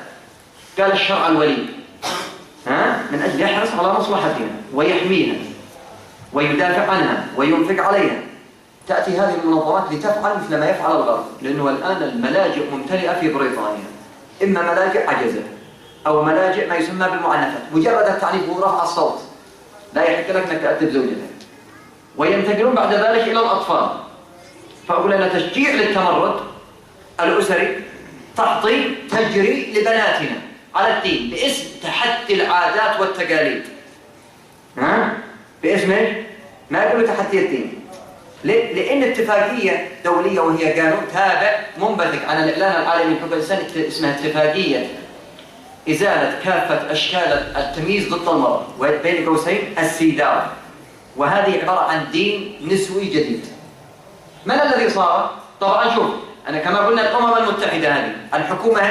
قال الشرع الولي؟ من أجل يحرص على مصلحتها ويحميها ويدافع عنها وينفق عليها. تأتي هذه المنظمات لتفعل مثل ما يفعل الغرب، لأنه الآن الملاجئ ممتلئة في بريطانيا، إما ملاجئ عجزة أو ملاجئ ما يسمى بالمعنفات، مجرد التعنيف ورفع الصوت لا يحق لك أنك تأدب زوجتك، وينتقلون بعد ذلك إلى الأطفال. فأقول أن تشجيع للتمرد الأسري تحطيم تجري لبناتنا على الدين باسم تحدي العادات والتقاليد. باسم ايش؟ ما يقولوا تحدي الدين. لأن اتفاقية دولية وهي قانون تابع منبثق عن الإعلان العالمي لحقوق الإنسان اسمها اتفاقية إزالة كافة أشكال التمييز ضد المرأة، وبين قوسين السيداء. وهذه عبارة عن دين نسوي جديد. من الذي صار؟ طبعا شوف، أنا كما قلنا الأمم المتحدة هذه الحكومة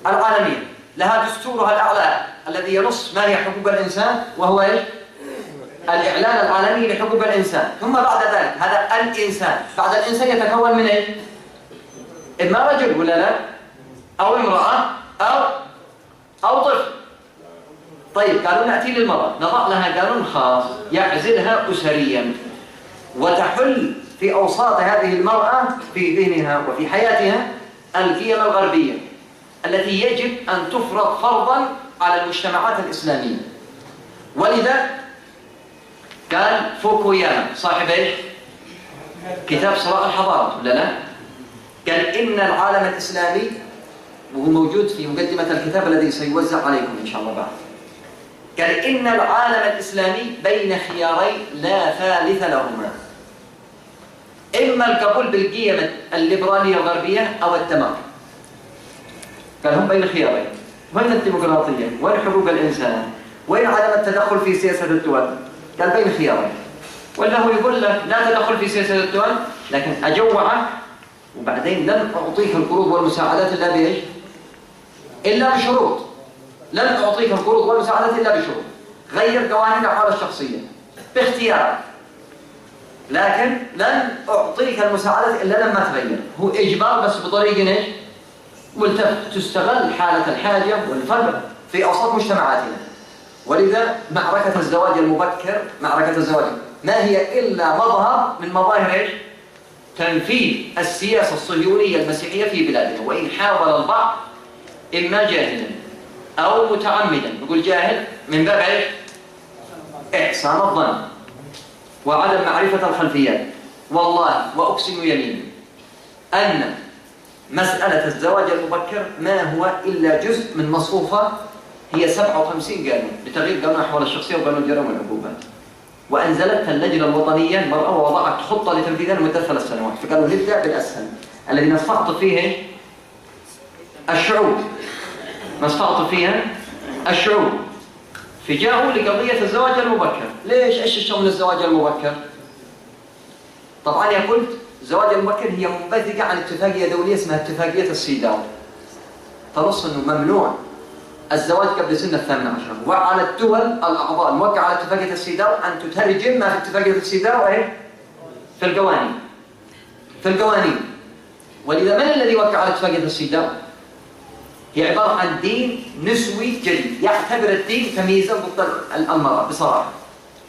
العالمية لها دستورها الأعلى الذي ينص ما هي حقوق الإنسان، وهو إيش؟ الإعلان العالمي لحقوق الإنسان. ثم بعد ذلك هذا الإنسان، بعد الإنسان يتكون من إيش؟ إما رجل ولا لا؟ أو امرأة أو طفل. طيب قالوا نأتي للمرأة، نضع لها قانون خاص يعزلها أسريا وتحل في أوساط هذه المرأة في ذهنها وفي حياتها القيم الغربية. التي يجب أن تفرض فرضا على المجتمعات الإسلامية. ولذا قال فوكوياما صاحب ايش؟ كتاب صراع الحضارات ولا لا؟ قال إن العالم الإسلامي، وهو موجود في مقدمة الكتاب الذي سيوزع عليكم إن شاء الله بعد، قال إن العالم الإسلامي بين خيارين لا ثالث لهما، إما القبول بالقيم الليبرالية الغربية أو التمرد. قال هم بين خيارين، وين الديمقراطية؟ وين حقوق الإنسان؟ وين عدم التدخل في سياسة الدول؟ قال بين خيارين. ولا هو يقول لك لا تدخل في سياسة الدول، لكن أجوعك وبعدين لن أعطيك القروض والمساعدات إلا بإيش؟ إلا بشروط. لن أعطيك القروض والمساعدات إلا بشروط. غير قوانين الأحوال الشخصية باختيارك، لكن لن أعطيك المساعدات إلا لما تغير. هو إجبار بس بطريقة إيش؟ ملتفت تستغل حالة الحاجة والفقر في أوساط مجتمعاتنا. ولذا معركة الزواج المبكر، معركة الزواج ما هي إلا مظهر من مظاهر إيش؟ تنفيذ السياسة الصهيونية المسيحية في بلادنا. وإن حاول البعض إما جاهلا أو متعمدا، نقول جاهل من باب إيش؟ إحسان الظن وعدم معرفة الخلفيات. والله وأقسم يمين أن مسألة الزواج المبكر ما هو إلا جزء من مصفوفة هي 57 قانون لتغيير قانون الأحوال الشخصية وقانون الجرائم والعقوبات، وأنزلتها اللجنة الوطنية المرأة ووضعت خطة لتنفيذها لمدة 3 سنوات. فقالوا نبدأ بالأسهل الذي نستعطف فيه الشعوب، نستعطف فيها الشعوب. فجاءوا لقضية الزواج المبكر. ليش؟ إيش الشغل الزواج المبكر؟ طبعا يا قلت الزواج المبكر هي منبثقة عن اتفاقية دولية اسمها اتفاقية السيداو، تنص أنه ممنوع الزواج قبل سن 18، وعلى الدول الأعضاء الموقعة على اتفاقية السيداو أن تترجم ما في اتفاقية السيداو في القوانين. في القوانين. ولذا من الذي وقع على اتفاقية السيداو؟ هي عبارة عن دين نسوي جديد، يعتبر الدين تمييزا ضد المرأة بصراحة.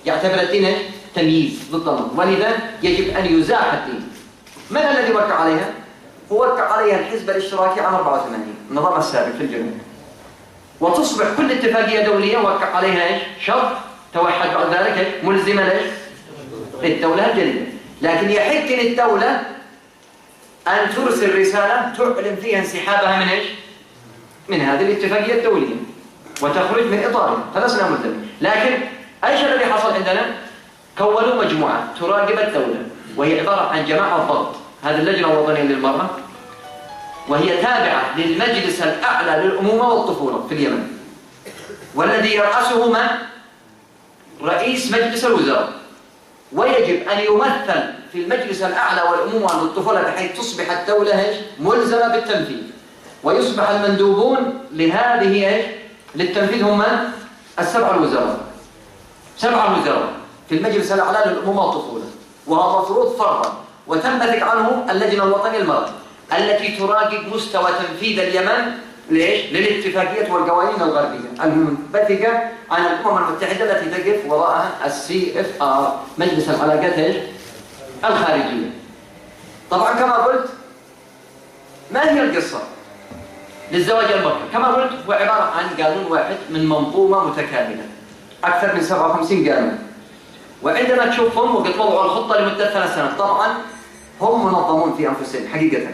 يعتبر الدين تمييز ضد المرأة، ولذا يجب أن يزاح الدين. من الذي وقع عليها؟ هو وقع عليها الحزب الاشتراكي عام 84، النظام السابق في الجنوب. وتصبح كل اتفاقية دولية وقع عليها ايش؟ شرط توحد بعد ذلك ملزمة ايش؟ للدولة الجديدة. لكن يحق للدولة أن ترسل رسالة تعلن فيها انسحابها من ايش؟ من هذه الاتفاقية الدولية وتخرج من إطارها، فلسنا ملزمين. لكن ايش الذي حصل عندنا؟ كونوا مجموعة تراقب الدولة، وهي عبارة عن جماعة ضبط، هذه اللجنة الوطنية للمرأة، وهي تابعة للمجلس الأعلى للأمومة والطفولة في اليمن، والذي يرأسه من؟ رئيس مجلس الوزراء. ويجب أن يمثل في المجلس الأعلى والأمومة والطفولة بحيث تصبح الدولة ملزمة بالتنفيذ، ويصبح المندوبون لهذه للتنفيذ هم من؟ 7 الوزراء. 7 الوزراء في المجلس الأعلى للأمومة والطفولة، وهو مفروض فرضا، وتنبثق عنه اللجنة الوطنية للمرأة التي تراقب مستوى تنفيذ اليمن ليش؟ للاتفاقيات والقوانين الغربية المنبثقة عن الأمم المتحدة التي تقف وراءها CFR مجلس العلاقات الخارجية. طبعا كما قلت ما هي القصة للزواج المبكر؟ كما قلت هو عبارة عن قانون واحد من منظومة متكاملة أكثر من 57 قانون. وعندما تشوفهم وقد وضعوا الخطة لمدة 3 سنوات، طبعا هم منظمون في أنفسهم حقيقة،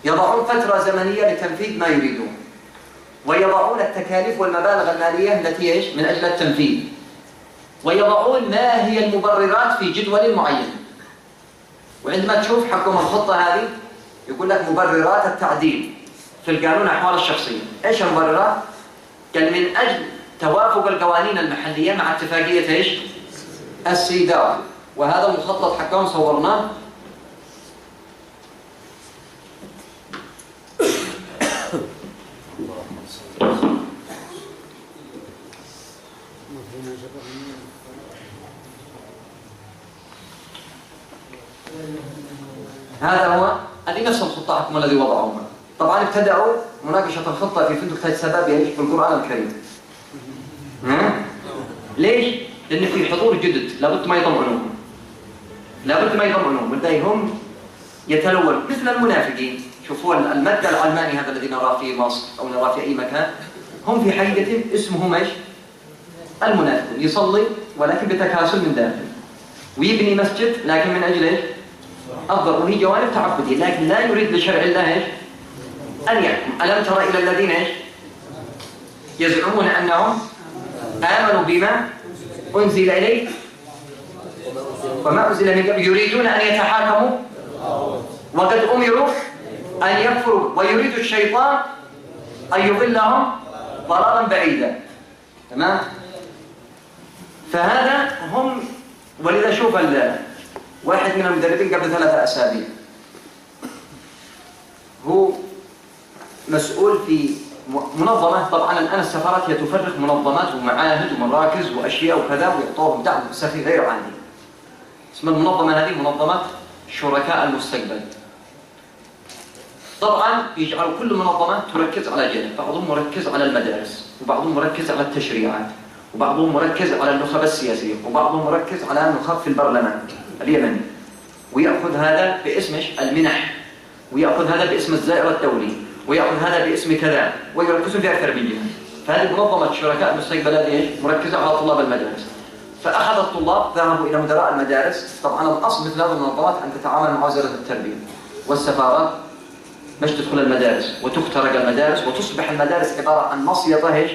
يضعون فترة زمنية لتنفيذ ما يريدون، ويضعون التكاليف والمبالغ المالية التي من أجل التنفيذ، ويضعون ما هي المبررات في جدول معين. وعندما تشوف حقهم الخطة هذه يقول لك مبررات التعديل في القانون أحوال الشخصية. إيش المبررات؟ قال من أجل توافق القوانين المحلية مع اتفاقية السيداو، وهذا المخطط حقهم صورناه. هذا هو نفس الخطة حكم الذي وضعوها. طبعا ابتدأوا مناقشة الخطة في فندق تاج سبابي في القرآن الكريم. ليش؟ لأن في حضور جدد لابد ما يطمئنون، لابد ما يطمئنون، والداي هم يتلون مثل المنافقين شوفوا المادة العلماني هذا الذي نراه في مصر أو نراه في أي مكان، هم في حقيقة اسمهم ايش؟ المنافقون. يصلي ولكن بتكاسل من داخل، ويبني مسجد لكن من أجل ايش؟ أفضل، وهي جوانب تعبدية، لكن لا يريد لشرع الله ايش؟ أن يحكم. ألم تر إلى الذين ايش؟ يزعمون أنهم آمنوا بما أنزل إليك وما أنزل من قبل يريدون أن يتحاكموا وقد أمروا أن يكفروا ويريد الشيطان أن يضلهم ضلالا بعيدا. تمام؟ فهذا هم. ولذا شوف واحد من المدربين قبل 3 أسابيع هو مسؤول في منظمة. طبعا الآن السفارات هي تفرغ منظمات ومعاهد ومراكز وأشياء وكذا ويعطوهم دعم سخي غير عادي. اسم المنظمة هذه منظمة شركاء المستقبل. طبعا يجعل كل منظمة تركز على جانب، بعضهم مركز على المدارس، وبعضهم مركز على التشريعات، وبعضهم مركز على النخب السياسية، وبعضهم مركز على النخب في البرلمان اليمني، ويأخذ هذا باسم المنح، ويأخذ هذا باسم الزائر الدولي، ويأخذ هذا باسم كذا، ويركزون في أكثر من جهة. فهذه منظمة شركاء المستقبل هذه مركزة على طلاب المدارس. فأخذ الطلاب ذهبوا إلى مدراء المدارس. طبعا الأصل مثل هذه المنظمات أن تتعامل مع وزارة التربية والسفارات، مش تدخل المدارس وتخترق المدارس وتصبح المدارس عبارة عن مصيدة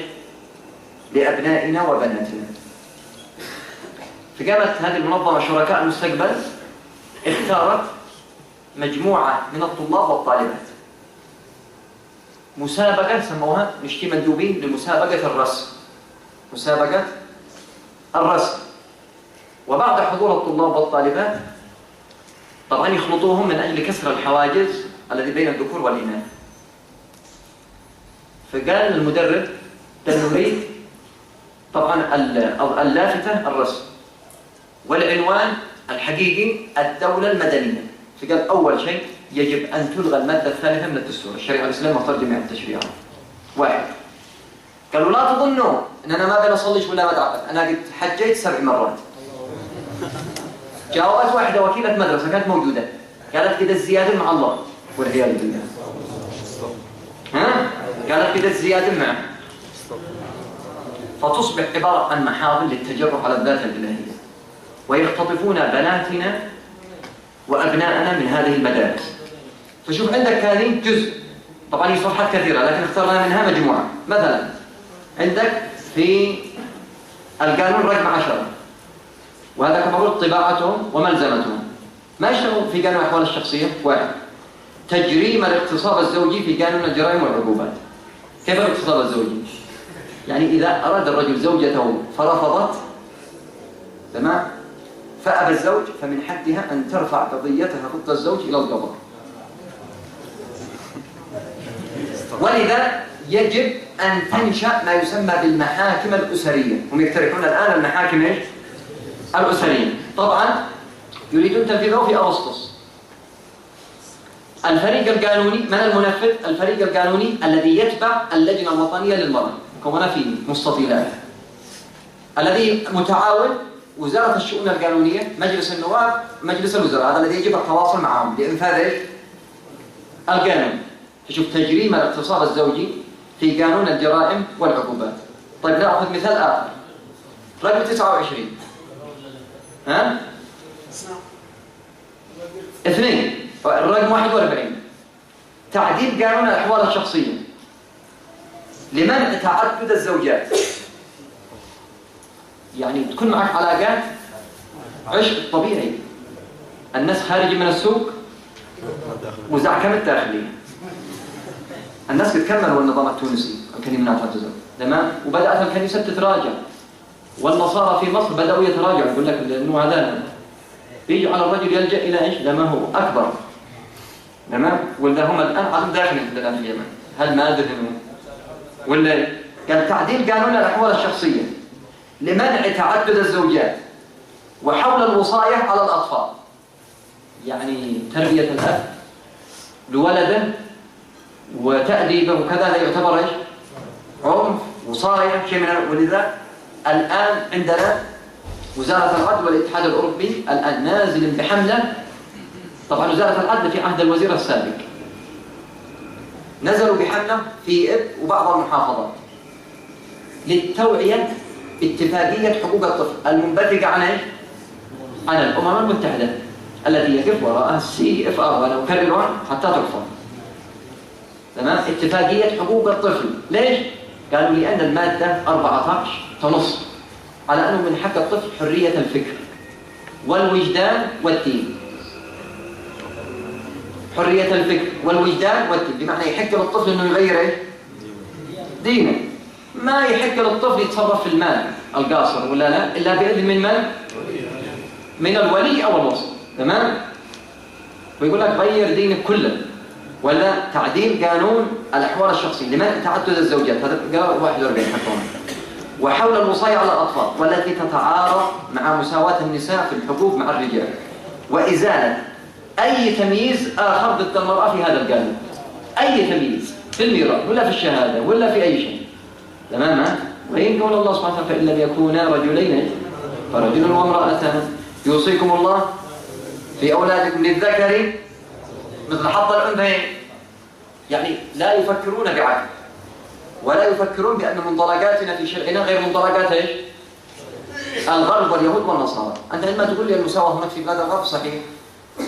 لأبنائنا وبناتنا. فقامت هذه المنظمة شركاء المستقبل اختارت مجموعة من الطلاب والطالبات، مسابقة سموها نشتي مندوبين لمسابقة الرسم، مسابقة الرسم. وبعد حضور الطلاب والطالبات طبعا يخلطوهم من أجل كسر الحواجز الذي بين الذكور والإناث. فقال المدرب نريد طبعا اللافتة الرسم، والعنوان الحقيقي الدولة المدنية. فقال أول شيء يجب أن تلغى المادة الثالثة من الدستور، الشريعة الإسلامية مترجمة على التشريعات. 1. قالوا لا تظنوا أن أنا ما بنصليش ولا بتعبد، أنا قد حجيت 7 مرات. جاءت واحدة وكيلة مدرسة كانت موجودة، قالت كده الزيادة مع الله والعياذ بالله. قالت كده الزيادة معه، فتصبح عبارة عن محاضن للتجرؤ على الذات الإلهية، ويختطفون بناتنا وأبناءنا من هذه المدارس. فشوف عندك هذه جزء، طبعا هي صفحات كثيرة لكن اخترنا منها مجموعة. مثلا عندك في القانون رقم 10، وهذا كما قلت طباعتهم وملزمتهم. ما يشتغل في قانون الأحوال الشخصية. 1. تجريم الاغتصاب الزوجي في قانون الجرائم والعقوبات. كيف الاغتصاب الزوجي؟ يعني إذا أراد الرجل زوجته فرفضت، تمام، فأبى الزوج، فمن حقها أن ترفع قضيتها ضد الزوج إلى القضاء. ولذا يجب أن تنشأ ما يسمى بالمحاكم الأسرية. هم يقترحون الآن المحاكم الأسرية. طبعا يريدون تنفيذه في أغسطس. الفريق القانوني من المنفذ؟ الفريق القانوني الذي يتبع اللجنة الوطنية للمرأة، مكونة في مستطيلات، الذي متعاون وزارة الشؤون القانونية، مجلس النواب، مجلس الوزراء، هذا الذي يجب التواصل معهم لإنفاذ القانون. تشوف تجريم الاغتصاب الزوجي في قانون الجرائم والعقوبات. طيب نأخذ مثال آخر، رقم 29. 2. الرقم 41 تعديل قانون الأحوال الشخصية لمنع تعدد الزوجات. يعني تكون معك علاقات عشق طبيعي، الناس خارج من السوق وزعكم الداخلية. الناس بتكملوا النظام التونسي الكلمات والتزام، تمام، وبدأت الكنيسة تتراجع، والنصارى في مصر بدأوا يتراجعوا، يقول لك انه هذا يجعل الرجل يلجأ الى ايش؟ لما هو اكبر، تمام، ولا هم الان عم داخلين الان في اليمن، هل ما دهنوا ولا قال تعديل قانون الاحوال الشخصيه لمنع تعدد الزوجات وحول الوصاية على الاطفال. يعني تربية الاب لولده وتأديبه وكذا لا يعتبر ايش؟ عنف، وصاية، شيء من. ولذا الآن عندنا وزارة العدل والاتحاد الأوروبي الآن نازل بحملة. طبعا وزارة العدل في عهد الوزير السابق، نزلوا بحملة في إب وبعض المحافظات للتوعية باتفاقية حقوق الطفل المنبثقة عن الأمم المتحدة التي يقف وراءها CFR، وأنا أكررها حتى تحفظ. تمام؟ اتفاقية حقوق الطفل. ليش؟ قالوا لأن المادة 14 تنص على أنه من حق الطفل حرية الفكر والوجدان والدين. حرية الفكر والوجدان والدين بمعنى يحق للطفل أنه يغير دينه. ما يحق للطفل يتصرف في المال القاصر ولا لا إلا بإذن من؟ من الولي أو الوصي. تمام؟ ويقول لك غير دينك كله، ولا تعديل قانون الأحوال الشخصية لمنع تعدد الزوجات، هذا قال 41 حقهم، وحول الوصاية على الأطفال والتي تتعارض مع مساواة النساء في الحقوق مع الرجال، وإزالة أي تمييز آخر ضد المرأة في هذا القانون، أي تمييز في الميراث ولا في الشهادة ولا في أي شيء. تمام؟ وإن قول الله سبحانه وتعالى فإن لم يكونا رجلين فرجل وامرأتان يوصيكم الله في أولادكم للذكر مثل حظ الأنثيين. يعني لا يفكرون بعقل ولا يفكرون بأن منطلقاتنا في شرعنا غير منطلقات الغرب واليهود والنصارى. أنت عندما تقول لي المساواة هناك في بلاد الغرب صحيح،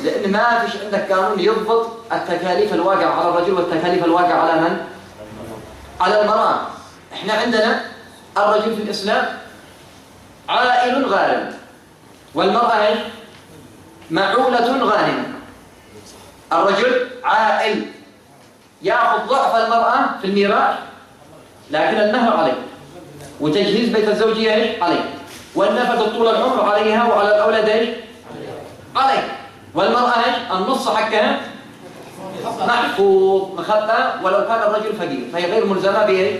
لأن ما فيش عندك قانون يضبط التكاليف الواقعة على الرجل والتكاليف الواقعة على من؟ على المرأة. إحنا عندنا الرجل في الإسلام عائل غارم، والمرأة معولة غانمة. الرجل عائل يأخذ ضعف المرأة في الميراث، لكن المهر عليه، وتجهيز بيت الزوجية عليه، والنفقة طول العمر عليها وعلى الأولاد عليه. والمرأة النص حقها محفوظ مخطى ولو كان الرجل فقير، فهي غير ملزمة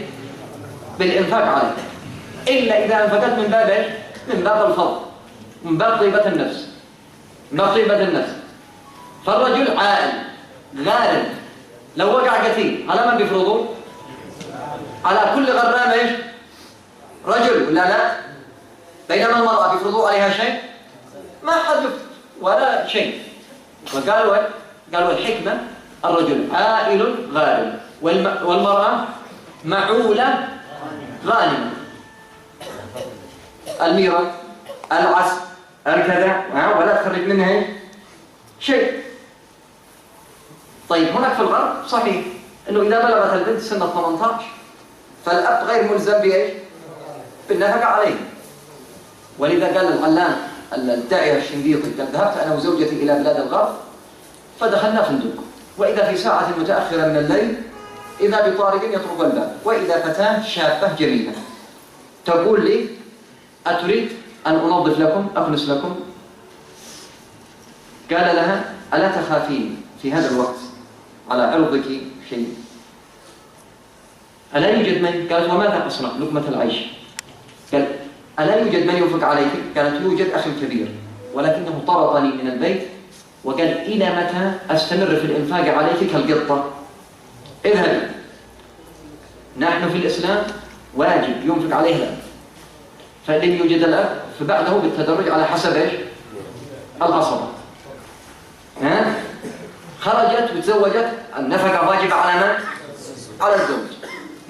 بالإنفاق عليه، إلا إذا أنفقت من باب الفضل، من باب طيبة النفس، من باب طيبة النفس. فالرجل عائل غارم، لو وقع قتيل على من بيفرضوه؟ على كل غرام رجل ولا لا؟ بينما المرأة بيفرضوا عليها شيء؟ ما حد ولا شيء. وقالوا الحكمة الرجل عائل غارم والمرأة معولة غانمة. الميراث العسل الكذا ولا تخرج منها شيء. طيب هناك في الغرب صحيح انه اذا بلغت البنت سن 18 فالاب غير ملزم بالنفقه عليه. ولذا قال العلامه الداعيه الشنقيطي قال ذهبت انا وزوجتي الى بلاد الغرب فدخلنا فندق، واذا في ساعه متاخره من الليل اذا بطارق يطرق الباب، واذا فتاه شابه جميله تقول لي اتريد ان انظف لكم اكنس لكم؟ قال لها الا تخافين في هذا الوقت على عرضك شيء؟ ألا يوجد من؟ قالت وماذا أصنع؟ لقمة العيش. قال ألا يوجد من ينفق عليك؟ قالت يوجد أخي كبير ولكنه طردني من البيت وقال إلى متى أستمر في الإنفاق عليك كالقطة؟ اذهبي. نحن في الإسلام واجب ينفق عليه الأب، فإن لم يوجد الأب فبعده بالتدرج على حسب العصبة. خرجت وتزوجت، النفقة واجبة على من؟ على الزوج.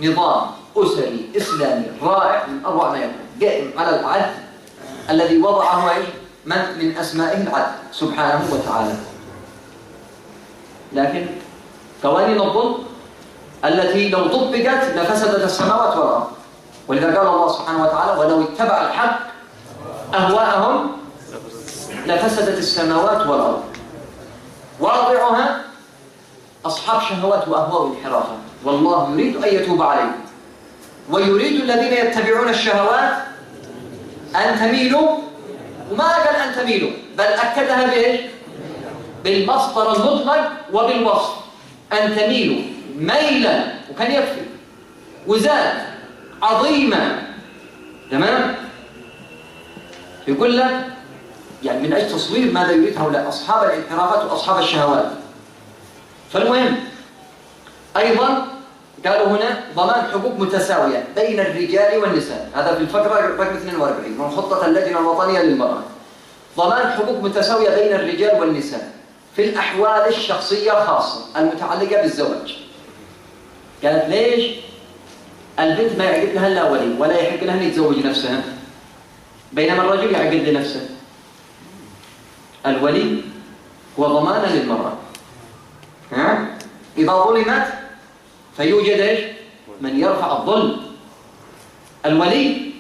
نظام أسري إسلامي رائع من أروع ما يكون، قائم على العدل الذي وضعه من أسمائه العدل سبحانه وتعالى. لكن قوانين الظلم التي لو طبقت لفسدت السماوات والأرض، ولذا قال الله سبحانه وتعالى ولو اتبع الحق أهواءهم لفسدت السماوات والأرض. واضعها أصحاب شهوات وأهواء انحرافا، والله يريد أن يتوب عليكم ويريد الذين يتبعون الشهوات أن تميلوا. وما قال أن تميلوا، بل أكدها بإيش؟ بالمصدر المطلق وبالوصف، أن تميلوا ميلا، وكان يكفي وزاد عظيمة. تمام؟ يقول لك يعني من أجل تصوير ماذا يريد هؤلاء أصحاب الانحرافات وأصحاب الشهوات. فالمهم أيضا قالوا هنا ضمان حقوق متساوية بين الرجال والنساء، هذا في الفقرة رقم 42 من خطة اللجنة الوطنية للمرأة. ضمان حقوق متساوية بين الرجال والنساء في الأحوال الشخصية الخاصة المتعلقة بالزواج. قالت ليش البنت ما يعقد لها إلا ولي ولا يحق لها أن يتزوج نفسها بينما الرجل يعقد لنفسه؟ الولي هو ضمانة للمرأة. إذا ظلمت فيوجد إيش؟ من يرفع الظلم. الولي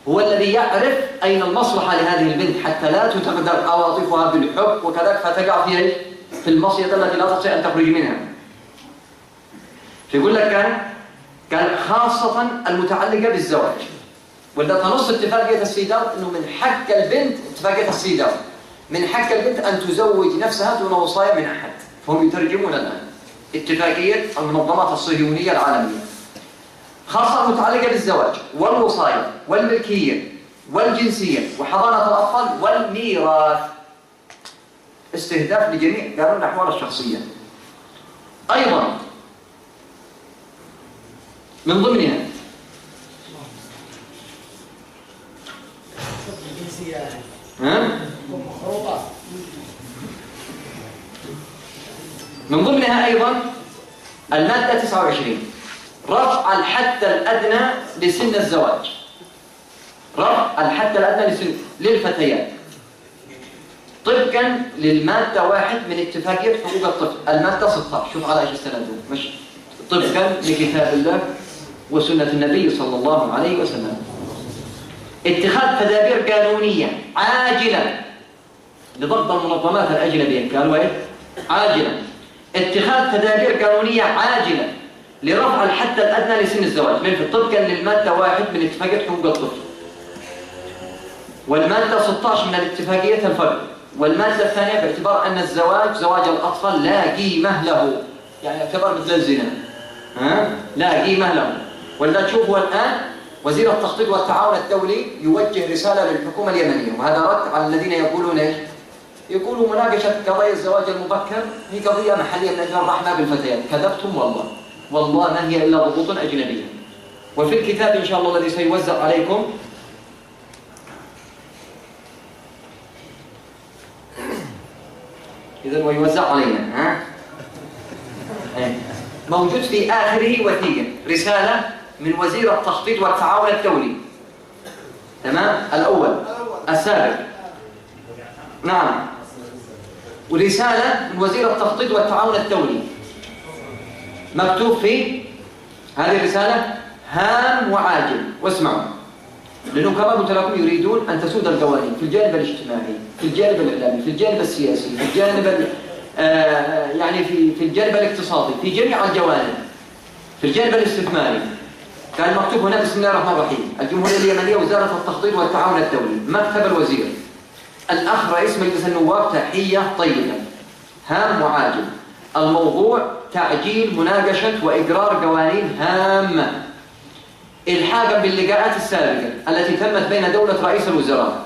هو الذي يعرف أين المصلحة لهذه البنت حتى لا تتغدر عواطفها بالحب وكذلك فتقع في إيش؟ في المصيدة التي لا تستطيع أن تخرج منها. فيقول لك كان خاصة المتعلقة بالزواج، ولذا تنص اتفاقية السيداو أنه من حق البنت، اتفاقية السيداو من حق البنت أن تزوج نفسها دون وصاية من أحد. فهم يترجمون الآن اتفاقية المنظمات الصهيونية العالمية، خاصة المتعلقة بالزواج والوصاية والملكية والجنسية وحضانة الأطفال والميراث، استهداف لجميع قانون الأحوال الشخصية. أيضا من ضمنها من ضمنها أيضا المادة 29 رفع الحد الأدنى لسن الزواج. رفع الحد الأدنى للفتيات طبقا للمادة 1 من اتفاقية حقوق الطفل، المادة 16. شوف على ايش استندوا، مش طبقا لكتاب الله وسنة النبي صلى الله عليه وسلم. اتخاذ تدابير قانونية عاجلة لضبط المنظمات الأجنبية، قالوا ايه؟ عاجلة. اتخاذ تدابير قانونية عاجلة لرفع الحد الأدنى لسن الزواج طبقا للمادة 1 من اتفاقية حقوق الطفل، والمادة 16 من الاتفاقية الفرد، والمادة الثانية باعتبار أن الزواج زواج الأطفال لا قيمة له، يعني يعتبر مثل الزنا، لا قيمة له. ولذا تشوفوا الآن وزير التخطيط والتعاون الدولي يوجه رسالة للحكومة اليمنية، وهذا رد على الذين يقولون ايش؟ يقولوا مناقشة قضايا الزواج المبكر هي قضية محلية من أجل الرحمة بالفتيات. كذبتم والله، والله ما هي إلا ضغوط أجنبية. وفي الكتاب إن شاء الله الذي سيوزع عليكم إذن ويوزع علينا موجود في آخره وثيقة رسالة من وزير التخطيط والتعاون الدولي، تمام؟ الأول السابق، نعم، ورسالة من وزير التخطيط والتعاون الدولي مكتوب فيه هذه الرسالة هام وعاجل. واسمعوا، لأنهم كما قلت لكم يريدون أن تسود القوانين في الجانب الاجتماعي، في الجانب الإعلامي، في الجانب السياسي، في الجانب يعني في الجانب الاقتصادي، في جميع الجوانب، في الجانب الاستثماري. كان مكتوب هنا بسم الله الرحمن الرحيم: الجمهورية اليمنية، وزارة التخطيط والتعاون الدولي، مكتب الوزير، الأخ رئيس مجلس النواب، تحية طيبة، هام وعاجل. الموضوع تعجيل مناقشة وإقرار قوانين هامة إلحاقا باللقاءات السابقة التي تمت بين دولة رئيس الوزراء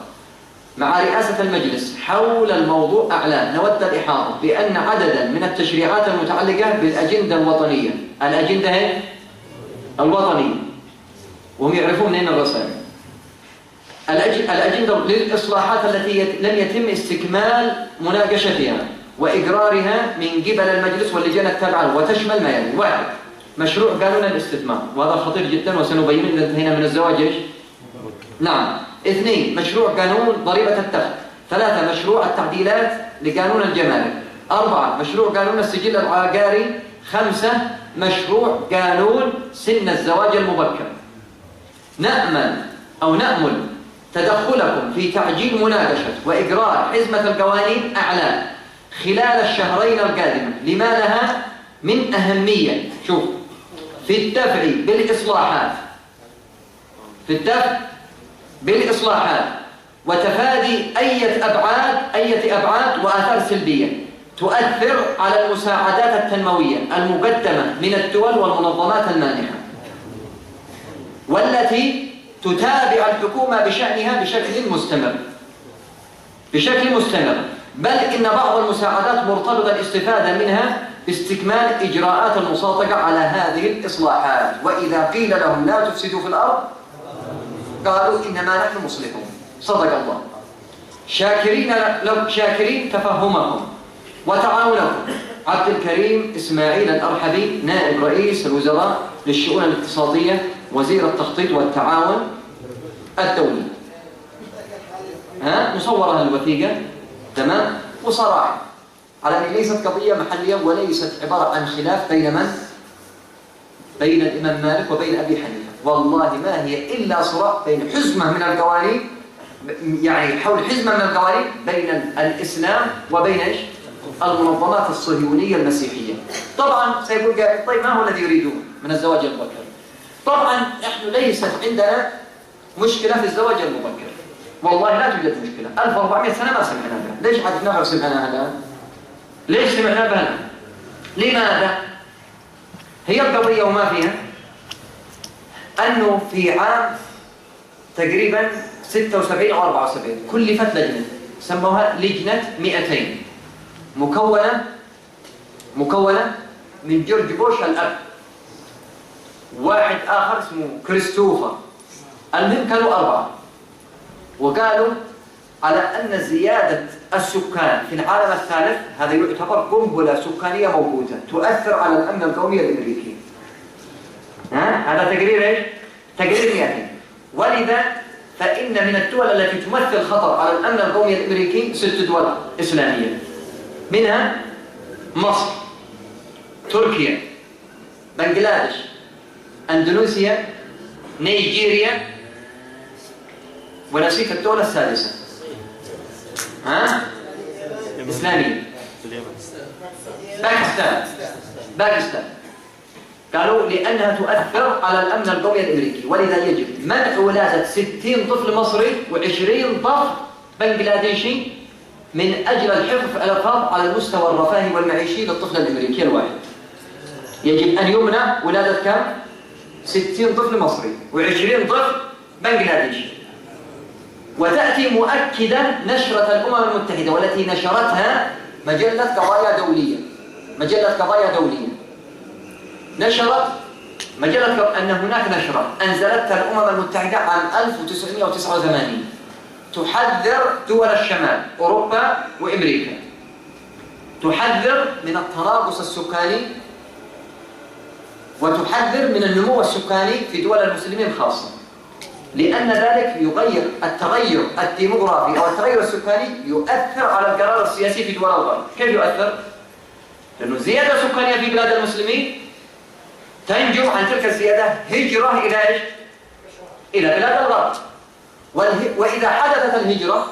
مع رئاسة المجلس حول الموضوع. أعلان نود الإحاطة بأن عددا من التشريعات المتعلقة بالأجندة الوطنية، الأجندة هي الوطنية، وهم يعرفون منين الرسائل، الأجندة للإصلاحات التي لم يتم استكمال مناقشتها وإقرارها من قبل المجلس واللجان التابعة، وتشمل ما يلي: 1. مشروع قانون الاستثمار، وهذا خطير جدا وسنبين إذا انتهينا من الزواج ايش؟ نعم. 2. مشروع قانون ضريبة الدخل. 3. مشروع التعديلات لقانون الجمارك. 4. مشروع قانون السجل العقاري. 5. مشروع قانون سن الزواج المبكر. نأمل تدخلكم في تعجيل مناقشة وإقرار حزمة القوانين أعلان خلال الشهرين القادمة لما لها من أهمية، شوف، في الدفع بالإصلاحات وتفادي أي أبعاد وآثار سلبية تؤثر على المساعدات التنموية المقدمة من الدول والمنظمات المانحة، والتي تتابع الحكومة بشأنها بشكل مستمر، بل إن بعض المساعدات مرتبطة الاستفادة منها باستكمال إجراءات المصادقة على هذه الإصلاحات. وإذا قيل لهم لا تفسدوا في الأرض قالوا إنما نحن مصلحون. صدق الله. شاكرين تفهمكم وتعاونكم عبد الكريم إسماعيل الأرحبي، نائب رئيس الوزراء للشؤون الاقتصادية، وزير التخطيط والتعاون الدولي. مصورة الوثيقة، تمام، وصراحة على أن ليست قضية محلية وليست عبارة عن خلاف بين من؟ بين الإمام مالك وبين أبي حنيفة. والله ما هي إلا صراع بين حزمة من القوانين، يعني حول حزمة من القوانين بين الإسلام وبين إيش؟ المنظمات الصهيونية المسيحية. طبعا سيقول قائل طيب ما هو الذي يريدون من الزواج المبكر؟ طبعا نحن ليست عندنا مشكلة في الزواج المبكر، والله لا توجد مشكلة. 1400 سنة ما سمعنا بها. ليش حد نحن سمعناها الآن؟ ليش سمعنا بها الآن؟ لماذا؟ هي القضية وما فيها أنه في عام تقريبا 76 أو 74 كلفت لجنة سموها لجنة 200 مكونة من جورج بوش الأب، واحد آخر اسمه كريستوفر، المهم كانوا 4، وقالوا على أن زيادة السكان في العالم الثالث هذا يعتبر قنبلة سكانية موجودة تؤثر على الأمن القومي الأمريكي. هذا تقرير إيش؟ تقرير 200. ولذا فإن من الدول التي تمثل خطر على الأمن القومي الأمريكي 6 دول إسلامية، منها مصر، تركيا، بنغلاديش، أندونيسيا، نيجيريا، ونسيت الدولة السادسة إسلامية، باكستان. قالوا لأنها تؤثر على الأمن القومي الأمريكي، ولذا يجب منع ولادة 60 طفل مصري و20 طفل بنغلاديشي من أجل الحفاظ على المستوى الرفاهي والمعيشي للطفل الأمريكي الواحد. يجب أن يمنع ولادة كم؟ 60 طفل مصري و20 طفل بنغلاديشي. وتأتي مؤكدا نشرة الأمم المتحدة والتي نشرتها مجلة قضايا دولية، نشرت مجلة أن هناك نشرة أنزلتها الأمم المتحدة عام 1989 تحذر دول الشمال أوروبا وأمريكا، تحذر من التناقص السكاني وتحذر من النمو السكاني في دول المسلمين خاصة، لأن ذلك يغير التغير الديموغرافي أو التغير السكاني يؤثر على القرار السياسي في دول الغرب. كيف يؤثر؟ لأنه زيادة سكانية في بلاد المسلمين تنجم عن تلك الزيادة هجرة إلى إيش؟ إلى بلاد الغرب. وإذا حدثت الهجرة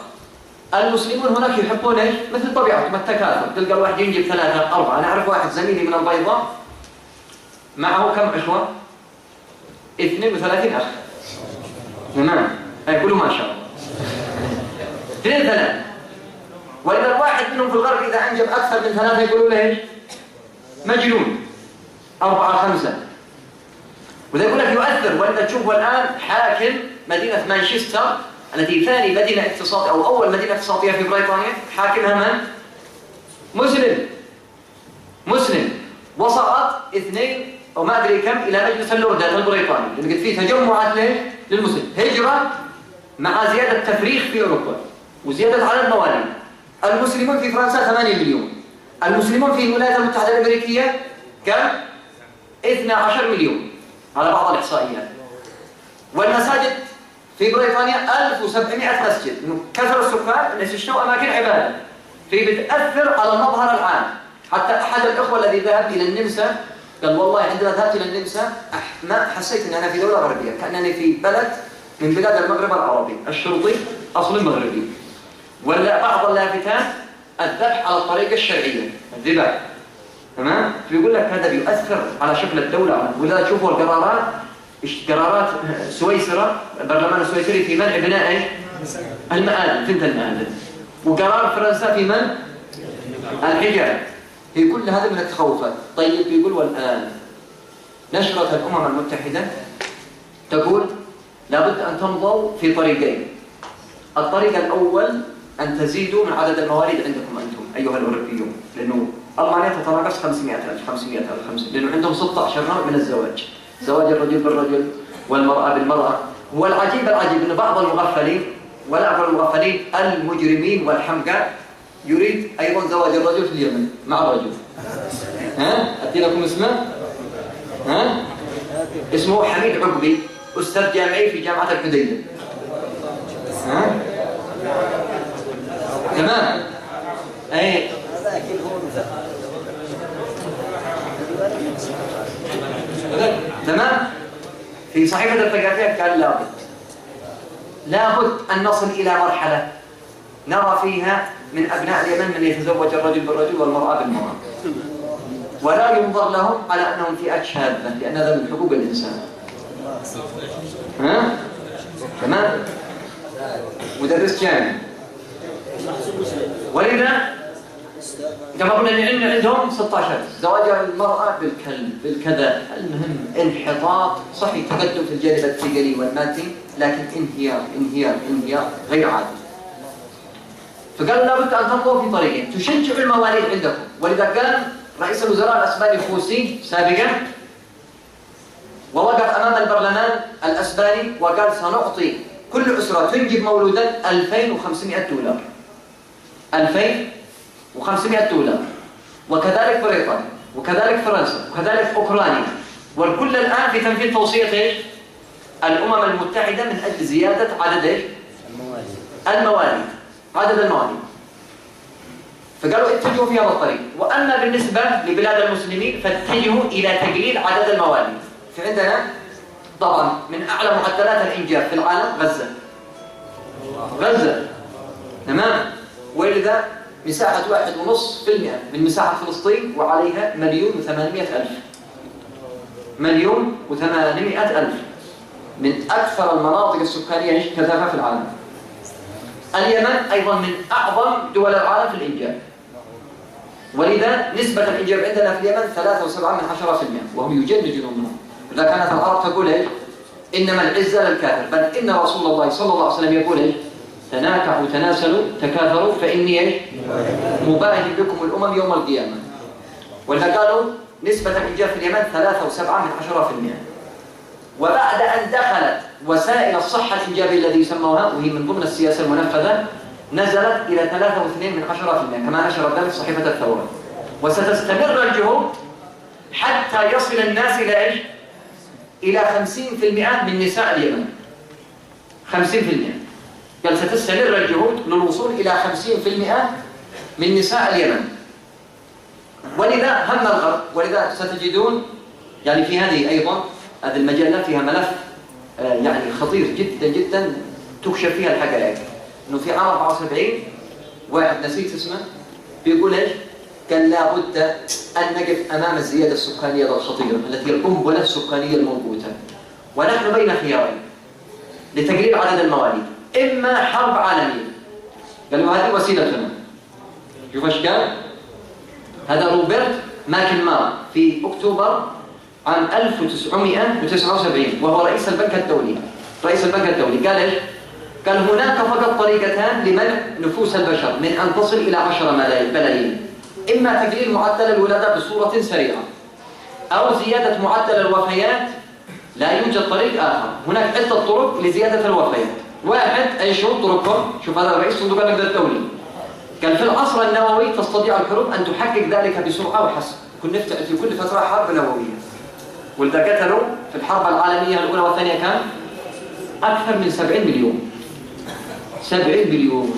المسلمون هناك يحبون إيش؟ مثل طبيعتهم التكاثر، تلقى الواحد ينجب 3 4. أنا أعرف واحد زميلي من البيضاء معه كم إخوة؟ 32 أخ. تمام، يقولوا ما شاء الله 2 3. ولذا الواحد منهم في الغرب إذا أنجب أكثر من 3 يقولوا له إيش؟ مجنون. 4 5. وذا يقول لك يؤثر. ولذا تشوفوا الآن حاكم مدينة مانشستر التي ثاني مدينة اقتصادية أو أول مدينة اقتصادية في بريطانيا، حاكمها من؟ مسلم. وصعد 2 أو ما أدري كم إلى مجلس اللوردات البريطاني، لأن فيه تجمعات للمسلم، هجرة مع زيادة تفريخ في أوروبا وزيادة عدد المواليد. المسلمون في فرنسا 8 مليون، المسلمون في الولايات المتحدة الأمريكية كم؟ 12 مليون على بعض الإحصائيات. والمساجد في بريطانيا 1700 مسجد. كثر السكان الناس يشتوا أماكن عبادة، في بتأثر على المظهر العام. حتى أحد الأخوة الذي ذهب إلى النمسا قال والله عندما ذهبت إلى النمسا ما حسيت أن أنا في دولة غربية، كأنني في بلد من بلاد المغرب العربي. الشرطي أصل مغربي، ولا بعض اللافتات الذبح على الطريقة الشرعية، الذبح، تمام؟ فيقول لك هذا بيؤثر على شكل الدولة. ولذا تشوفوا قرارات سويسرا، البرلمان السويسري في منع بناء المآذن، ثنت المآذن، وقرار فرنسا في منع الحجاب. في كل هذا من التخوفات. طيب يقول والآن نشرة الأمم المتحدة تقول لابد أن تمضوا في طريقين. الطريق الأول أن تزيدوا من عدد المواليد عندكم أنتم أيها الأوروبيون، لأنه ألمانيا تتناقص 500,000 لأنه عندهم 16 نوع من الزواج، زواج الرجل بالرجل والمرأة بالمرأة. والعجيب أن بعض المغفلين ولا أكثر المغفلين المجرمين والحمقى يريد أيضا زواج الرجل في اليمن مع الرجل. ها؟ أدي لكم اسمه؟ ها؟ اسمه حميد عقبي، أستاذ جامعي في جامعة الحديدة. ها؟ تمام؟ أي تمام؟ في صحيفة الثقافية قال لابد أن نصل إلى مرحلة نرى فيها من أبناء اليمن من يتزوج الرجل بالرجل والمرأة بالمرأة، ولا ينظر لهم على أنهم فئات شاذة، لأن هذا من حقوق الإنسان. ها؟ تمام؟ مدرس جامعي. ولذا كما قلنا ان عندهم 16 زواج المرأة بالكلب بالكذا، المهم انحطاط صحيح، تقدم في الجانب التجاري والمادي، لكن انهيار غير عادي. فقالوا لابد ان تنظروا في طريقين تشجع المواليد عندكم. ولذا قال رئيس الوزراء الاسباني خوسي سابقا ووقف امام البرلمان الاسباني وقال سنعطي كل اسره تنجب مولودا 2500 دولار. 2500 دولار. وكذلك بريطانيا، وكذلك فرنسا، وكذلك اوكرانيا، والكل الان في تنفيذ توصيه الامم المتحده من اجل زياده عدد المواليد، عدد المواليد. فقالوا اتجهوا في هذا الطريق. واما بالنسبه لبلاد المسلمين فاتجهوا الى تقليل عدد المواليد. فعندنا طبعا من اعلى معدلات الانجاب في العالم غزه. تمام؟ ولذا مساحة 1.5% من مساحة فلسطين، وعليها 1,800,000. 1,800,000 من أكثر المناطق السكانية كثافة في العالم. اليمن أيضا من أعظم دول العالم في الإنجاب، ولذا نسبة الإنجاب عندنا في اليمن 3.7%، وهم يجنجنون. إذا كانت العرب تقول إنما العزة للكافر، بل إن رسول الله صلى الله عليه وسلم يقول تناكحوا تناسلوا تكاثروا فإني مباهي بكم الأمم يوم القيامة. ولذا قالوا نسبة الإنجاب في اليمن 3.7%. وبعد أن دخلت وسائل الصحة الإنجابية الذي يسموها، وهي من ضمن السياسة المنفذة، نزلت إلى 3.2% كما نشر ذلك صحيفة الثورة. وستستمر الجهود حتى يصل الناس إلى 50% من نساء اليمن. 50%. قال ستستمر الجهود للوصول إلى 50% من نساء اليمن. ولذا هم الغرب، ولذا ستجدون يعني في هذه أيضا هذه المجلة فيها ملف يعني خطير جدا جدا تكشف فيها الحقائق. إنه في عام 74 واحد نسيت اسمه بيقول قال لابد أن نقف أمام الزيادة السكانية الخطيرة التي القنبلة السكانية الموجودة، ونحن بين خيارين لتقليل عدد المواليد: إما حرب عالمية. قالوا هذه وسيلتنا. شوف ايش قال هذا روبرت ماكنمار في أكتوبر عام 1979 وهو رئيس البنك الدولي. قال هناك فقط طريقتان لمنع نفوس البشر من أن تصل إلى 10 ملايين: إما تقليل معدل الولادة بصورة سريعة، أو زيادة معدل الوفيات. لا يوجد طريق آخر. هناك عدة طرق لزيادة الوفيات. واحد، أي شروط طرقهم؟ شوف هذا رئيس صندوق النقد الدولي قال في العصر النووي تستطيع الحروب أن تحقق ذلك بسرعة وحسب. في كل فترة حرب نووية. ولذا قتلوا في الحرب العالمية الأولى والثانية كان أكثر من 70 مليون. 70 مليون.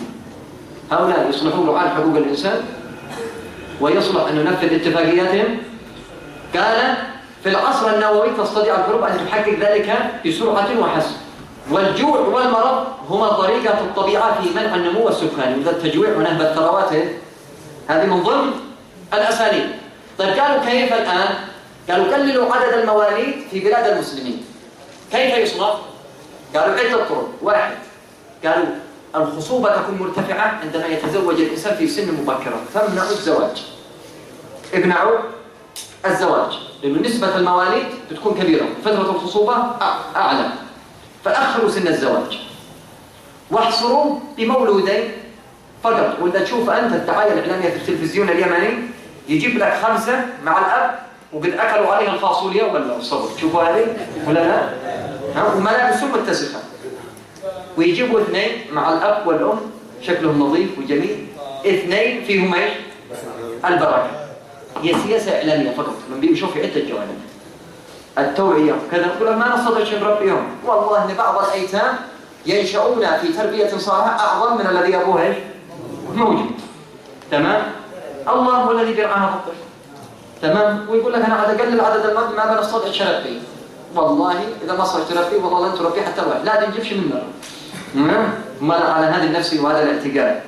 هؤلاء يصلحون رعاة حقوق الإنسان ويصلح أن ننفذ اتفاقياتهم. قال في العصر النووي تستطيع الحروب أن تحقق ذلك بسرعة وحسب. والجوع والمرض هما طريقة الطبيعة في منع النمو السكاني. وذا التجويع ونهب الثروات هذه من ضمن الأساليب. طيب قالوا كيف الآن؟ قالوا قللوا عدد المواليد في بلاد المسلمين. كيف يصنع؟ قالوا عدة طرق. واحد، قالوا الخصوبة تكون مرتفعة عندما يتزوج الإنسان في سن مبكرة، فامنعوا الزواج. امنعوا الزواج لأن نسبة المواليد بتكون كبيرة، فترة الخصوبة أعلى، فأخروا سن الزواج. واحصروا بمولودين فقط. وإذا تشوف أنت الدعاية الإعلامية في التلفزيون اليمني يجيب لك 5 مع الأب وقد أكلوا عليها الفاصوليا ولا الصبر. تشوفوا هذه ولا لا؟ وملابسهم متسخة. ويجيبوا 2 مع الأب والأم شكلهم نظيف وجميل، 2 فيهم البركة. هي سياسة إعلامية فقط، من بيمشوا في عدة جوانب. التوعية وكذا، يقول ما نستطيع نربيهم، والله إن بعض الأيتام ينشؤون في تربية صالحة أعظم من الذي أبوه موجود. تمام؟ الله هو الذي بيرعى هذا الطفل. تمام؟ ويقول لك أنا عاد أقلل عدد المواد ما بنستطيع تربيه. والله إذا ما صرت تربيه والله لن تربيه حتى الواحد، لا نجيبش منه. ما على هذه النفس وهذا الاعتقاد.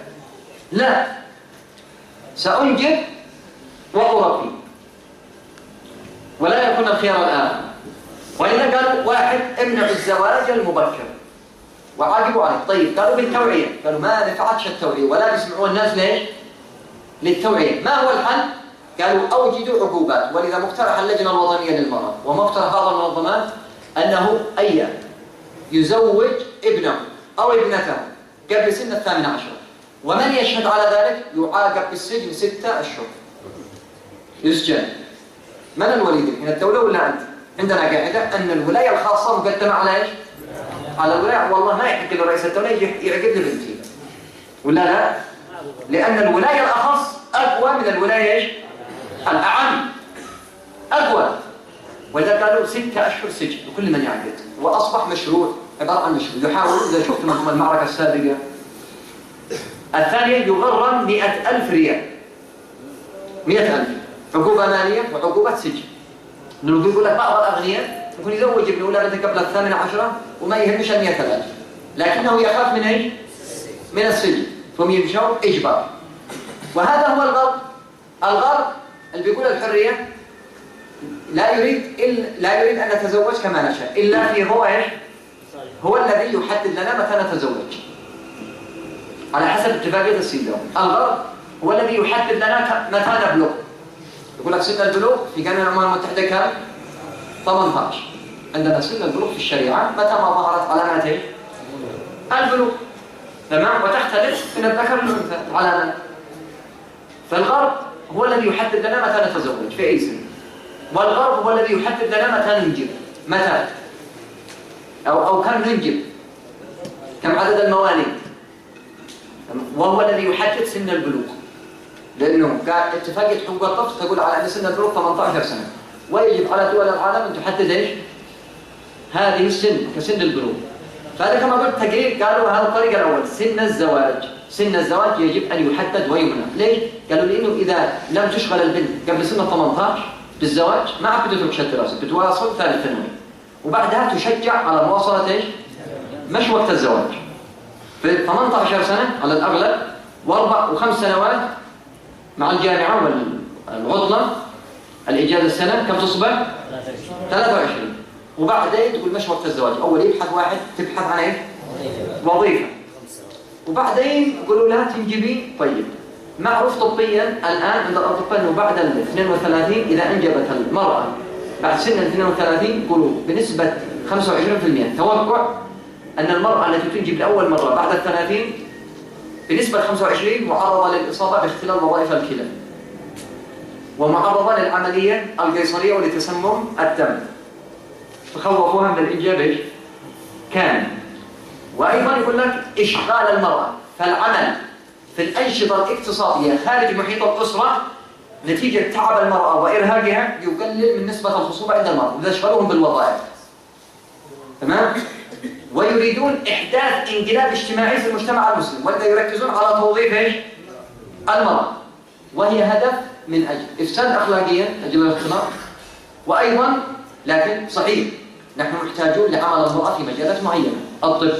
لا، سأنجب وأربي ولا يكون الخيار الآن. وإذا قالوا واحد امنع الزواج المبكر وعاقبوا عليه، طيب قالوا بالتوعية، قالوا ما نفعتش التوعية ولا بيسمعوا الناس ليش؟ للتوعية. ما هو الحل؟ قالوا أوجدوا عقوبات. ولذا مقترح اللجنة الوطنية للمرأة ومقترح بعض المنظمات أنه أي يزوج ابنه أو ابنته قبل سن 18، ومن يشهد على ذلك يعاقب بالسجن 6 أشهر، يسجن. من الولي؟ من الدولة ولا أنت؟ عندنا قاعدة أن الولاية الخاصة مقدمة على إيش؟ على الولاية. والله ما يحق لرئيس الدولة يعقد لي بنتي ولا لا؟ لأن الولاية الأخص أقوى من الولاية إيش؟ الأعم أقوى. ولذا قالوا 6 أشهر سجن لكل من يعقد، وأصبح مشروع، عبارة عن مشروع. يحاول إذا شفتم المعركة السابقة. الثانية يغرم 100,000 ريال، 100,000 عقوبة مالية وعقوبة سجن. لأنه يقول لك بعض الأغنياء يكون يزوج ابن ولادته قبل 18 وما يهمش 100,000، لكنه يخاف من ايش؟ من السجن، ثم يمشوا إجبار. وهذا هو الغرب. الغرب اللي بيقول الحرية لا يريد أن نتزوج كما نشاء، إلا في هو ايش؟ هو الذي يحدد لنا متى نتزوج على حسب اتفاقية السيدون. الغرب هو الذي يحدد لنا متى نبلغ. يقول لك سن البلوغ في قانون الأمم المتحدة كم؟ 18. عندنا سن البلوغ في الشريعة متى ما ظهرت علامات البلوغ. تمام؟ وتختلف من الذكر للأنثى علامات. فالغرب هو الذي يحدد لنا متى نتزوج في أي سن، والغرب هو الذي يحدد لنا متى ننجب، متى أو كم ننجب، كم عدد المواليد، وهو الذي يحدد سن البلوغ. لأنه اتفاقية حقوق الطفل تقول على أن سن البلوغ 18 سنة، ويجب على دول العالم أن تحدد إيش؟ هذه السن كسن البلوغ. فهذا كما قلت تقرير قالوا هذا الطريق الأول سن الزواج. سن الزواج يجب أن يحدد ويمنع. ليش؟ قالوا لأنه إذا لم تشغل البنت قبل سن 18 بالزواج ما عاد بتترك الدراسة، بتواصل ثالث ثانوي، وبعدها تشجع على مواصلة إيش؟ مش وقت الزواج في 18 سنة على الأغلب، و4 و5 سنوات مع الجامعة والعطلة الإجازة السنة كم تصبح؟ 23. وبعدين تقول مش وقت الزواج. أول يبحث واحد تبحث عن إيه؟ وظيفة. وبعدين يقولوا لا تنجبين. طيب معروف طبيا الآن عند الأطباء أنه بعد ال 32 إذا أنجبت المرأة بعد سن 32 يقولوا بنسبة 25% توقع أن المرأة التي تنجب لأول مرة بعد ال 30 بنسبة 25 معرضة للإصابة باختلال وظائف الكلى، ومعرضة للعملية القيصرية ولتسمم الدم، تخوفوها من الإنجاب كامل. وأيضا يقول لك إشغال المرأة، فالعمل في الأنشطة الاقتصادية خارج محيط الأسرة نتيجة تعب المرأة وإرهاقها يقلل من نسبة الخصوبة عند المرأة، وإذا شغلوهم بالوظائف. تمام؟ ويريدون إحداث انقلاب اجتماعي في المجتمع المسلم، ولذا يركزون على توظيف إيش؟ المرأة، وهي هدف من أجل إفساد أخلاقيا أجل الاختلاط. وأيضا لكن صحيح نحن محتاجون لعمل المرأة في مجالات معينة، الطب،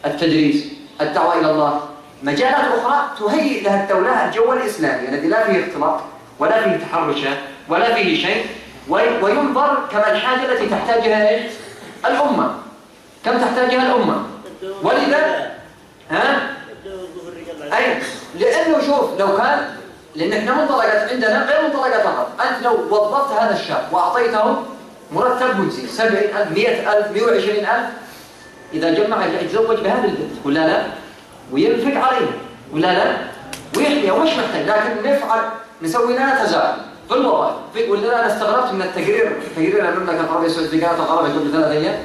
التدريس، الدعوة إلى الله، مجالات أخرى تهيئ لها الدولة الجو الإسلامي الذي لا فيه اختلاط ولا فيه تحرشات ولا فيه شيء، وينظر كما الحاجة التي تحتاجها إيش؟ الأمة، كم تحتاجها الأمة. ولذا أي لأنه شوف لو كان، لأن إحنا منطلقات عندنا غير منطلقات الأرض. أنت لو وظفت هذا الشاب وأعطيته مرتب مجزي 70,000 100,000 120,000 إذا جمع يتزوج بهذه البنت ولا لا؟ وينفق عليها ولا لا؟ ويحميها ومش محتاج، لكن نفعل نسوي لنا تزاعل في الوظائف. ولا أنا استغربت من تقرير المملكة العربية السعودية في قناة العربية قبل 3 أيام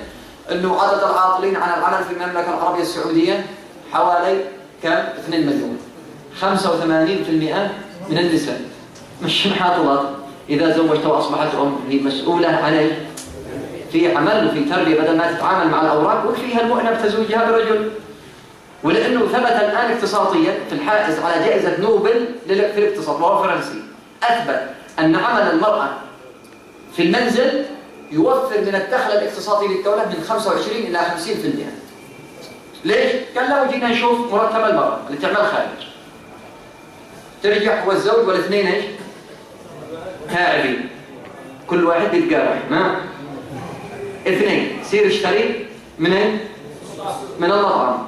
أنه عدد العاطلين عن العمل في المملكة العربية السعودية حوالي كم؟ 2 مليون. 85% من النساء مش محاطلات إذا زوجت وأصبحت أم هي مسؤولة عن في عمل وفي تربية، بدل ما تتعامل مع الأوراق وفيها المؤنة بتزوجها برجل. ولأنه ثبت الآن اقتصاديا في الحائز على جائزة نوبل في الاقتصاد وهو فرنسي، أثبت أن عمل المرأة في المنزل يوفر من الدخل الاقتصادي للدولة من 25 إلى 50%. ليش؟ قال لو جينا نشوف مرتب المرأة اللي تعمل خارج، ترجع هو الزوج والاثنين ايش؟ تاعبين، كل واحد بيتقارح، ما اثنين سير اشتري من ايه؟ من المطعم.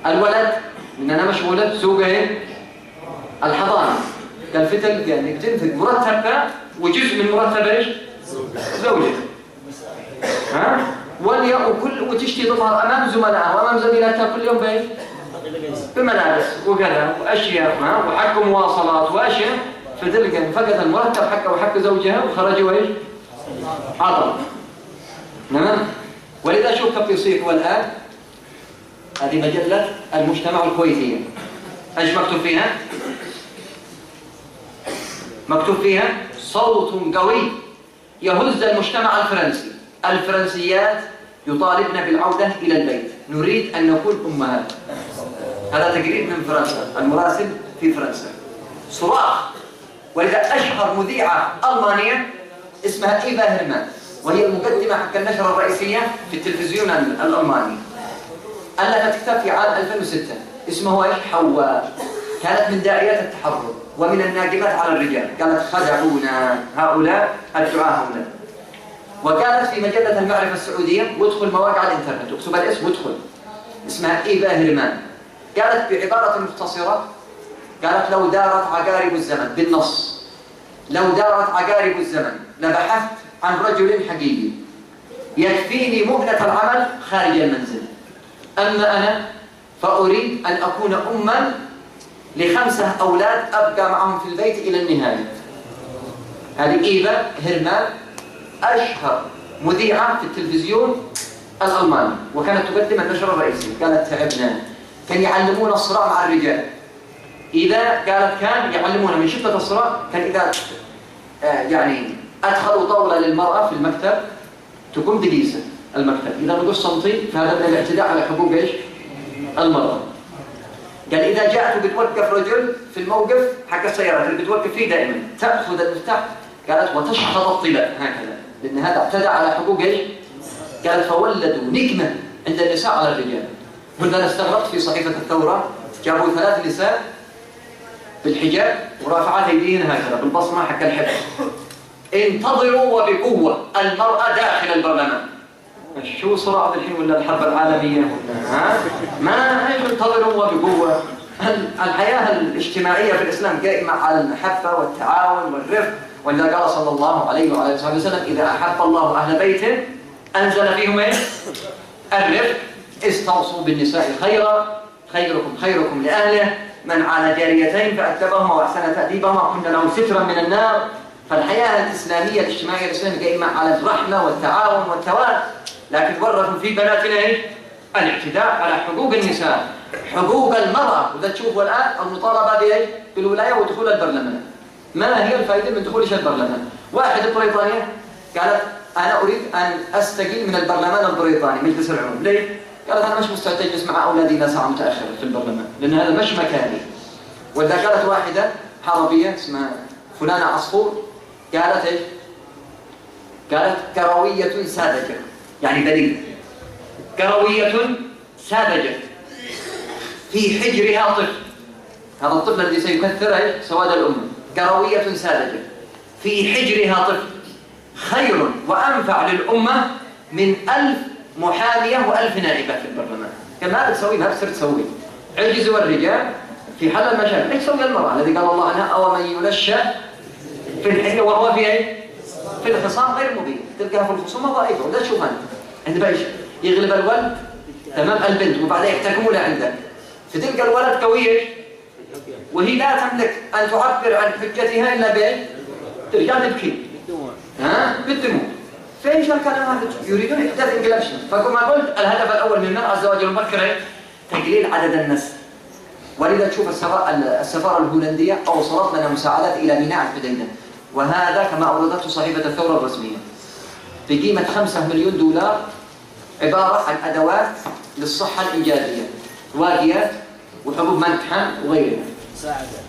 الولد من انا مشغولة سوق ايه؟ الحضانة. قال في تلقى انك تنفق مرتبها وجزء من مرتب ايش؟ زوجك. ها؟ وتشتي تظهر امام زملائها وامام زميلاتها كل يوم بايش؟ بملابس وكذا واشياء وحق مواصلات واشياء، فتلقى فقد المرتب حقه وحق زوجها وخرجوا ايش؟ عطل. تمام؟ ولذا شوف كيف يصير هو الان. هذه مجلة المجتمع الكويتية. ايش مكتوب فيها؟ مكتوب فيها صوت قوي يهز المجتمع الفرنسي. الفرنسيات يطالبن بالعودة إلى البيت، نريد أن نكون أمهات. هذا تقرير من فرنسا، المراسل في فرنسا. صراخ. ولذا أشهر مذيعة ألمانية اسمها إيفا هيرمان، وهي المقدمة حق النشرة الرئيسية في التلفزيون الألماني. ألفت كتاب في عام 2006 اسمه إيش؟ حواء. كانت من داعيات التحرر ومن الناقمات على الرجال. قالت خدعونا هؤلاء الدعاة هنا. وقالت في مجلة المعرفة السعودية، وادخل مواقع الانترنت واكتب الاسم وادخل، اسمها إيفا هيرمان. قالت بعبارة مختصرة، قالت لو دارت عقارب الزمن، بالنص، لو دارت عقارب الزمن لبحثت عن رجل حقيقي يكفيني مهنة العمل خارج المنزل. أما أنا فأريد أن أكون أماً ل5 أولاد أبقى معهم في البيت إلى النهاية. هذه إيفا هيرمان أشهر مذيعة في التلفزيون الألماني، وكانت تقدم النشرة الرئيسية. قالت تعبنا، كان يعلمون الصراع مع الرجال. قالت كان يعلمون من شدة الصراع، كان إذا يعني أدخلوا طاولة للمرأة في المكتب تكون بديسة المكتب، إذا نقص صمتي فهذا من الاعتداء على حقوق إيش؟ المرأة. قال إذا جاءت وبتوقف رجل في الموقف حق السيارات اللي بتوقف فيه دائما، تأخذ المفتاح، قالت وتشخط الطباء هكذا، لأن هذا اعتدى على حقوق إيش؟ قالت فولدوا نكمة عند النساء على الرجال. كنت أنا استغربت في صحيفة الثورة، جابوا 3 نساء بالحجاب ورافعات أيديهن هكذا بالبصمة حق الحفظ، انتظروا وبقوة المرأة داخل البرلمان. شو صراع الحين ولا الحرب العالمية؟ ما انتظروا وبقوة. الحياة الاجتماعية في الإسلام قائمة على المحبة والتعاون والرفق، ولذا قال صلى الله عليه وعلى آله وسلم إذا أحب الله أهل بيته أنزل فيهم إيه؟ الرفق. استوصوا بالنساء خيرا، خيركم خيركم لأهله، من عال جاريتين فأدبهما وأحسن تأديبهما كن له سترا من النار. فالحياة الإسلامية الاجتماعية الإسلامية قائمة على الرحمة والتعاون والتوازن، لكن ورثوا في بناتنا إيه؟ الاعتداء على حقوق النساء، حقوق المرأة. وإذا تشوفوا الآن المطالبة بإيه؟ بالولاية ودخول البرلمان. ما هي الفائدة من دخول البرلمان؟ واحدة بريطانية قالت أنا أريد أن أستقيل من البرلمان البريطاني مجلس العموم. ليه؟ قالت أنا مش مستعد أجلس مع أولادي إلى ساعة متأخرة في البرلمان، لأن هذا مش مكاني. وإذا قالت واحدة عربية اسمها فلانة عصفور، قالت إيش؟ قالت كروية ساذجة، يعني دليل. كروية ساذجة في حجرها طفل، هذا الطفل الذي سيكثر إيش؟ سواد الأمة. كروية ساذجة في حجرها طفل خير وأنفع للأمة من 1000 محامية و1000 نائبة في البرلمان. كما تسوي ما بتصير تسوي. عجزوا الرجال في حل المشاكل، ايش تسوي المرأة الذي قال الله عنها أو من ينشأ في الحلية وهو في ايه؟ في الخصام غير مبين. تلقاها في الخصومة ضعيفة. وده تشوف أنت بايش يغلب الولد تمام البنت وبعدين يحتكموا له عندك، فتلقى الولد قوي وهي لا تملك أن تعبر عن حجتها إلا بإيه؟ ترجع تبكي بالدموع. فإيش الكلام هذا؟ يريدون إحداث انقلاب شديد. فكما قلت الهدف الأول من المرأة الزواج المبكر تقليل عدد النسل. ولذا تشوف السفارة الهولندية أوصلت لنا مساعدات إلى ميناء الحديدة. وهذا كما أوردته صحيفة الثورة الرسمية بقيمة 5 مليون دولار، عبارة عن أدوات للصحة الإنجازية، واقيات وحبوب منتحة وغيرها.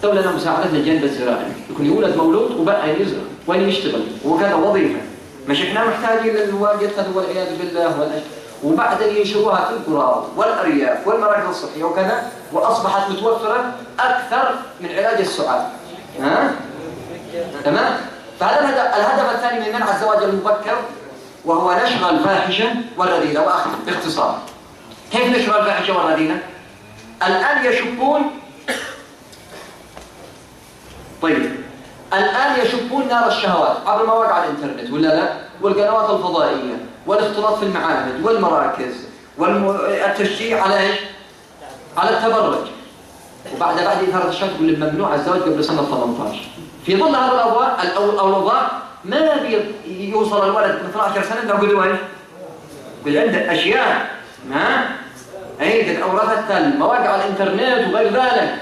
سووا لنا مساعدة للجانب الزراعي، يكون يولد مولود وبقى يزرع وين يشتغل وكذا وظيفة. مش احنا محتاجين للواقيات هذا والعياذ بالله وبعدين ينشروها في القرى والأرياف والمراكز الصحية وكذا، وأصبحت متوفرة أكثر من علاج السعال. تمام؟ فهذا الهدف الثاني من منع الزواج المبكر، وهو نشر الفاحشة والرذيلة. وأخذ باختصار، كيف نشر الفاحشة والرذيلة؟ الآن يشبون، طيب الآن يشبون نار الشهوات عبر مواقع الإنترنت ولا لا؟ والقنوات الفضائية والاختلاط في المعاهد والمراكز والتشجيع على ايش؟ على التبرج. بعد إثارة الشهوة تقول ممنوع الزواج قبل سنة 18. في ظل هذا الأوضاع ما يوصل الولد من 12 سنة نقول ايش؟ يقول عنده أشياء قد أورثتها المواقع الإنترنت وغير ذلك،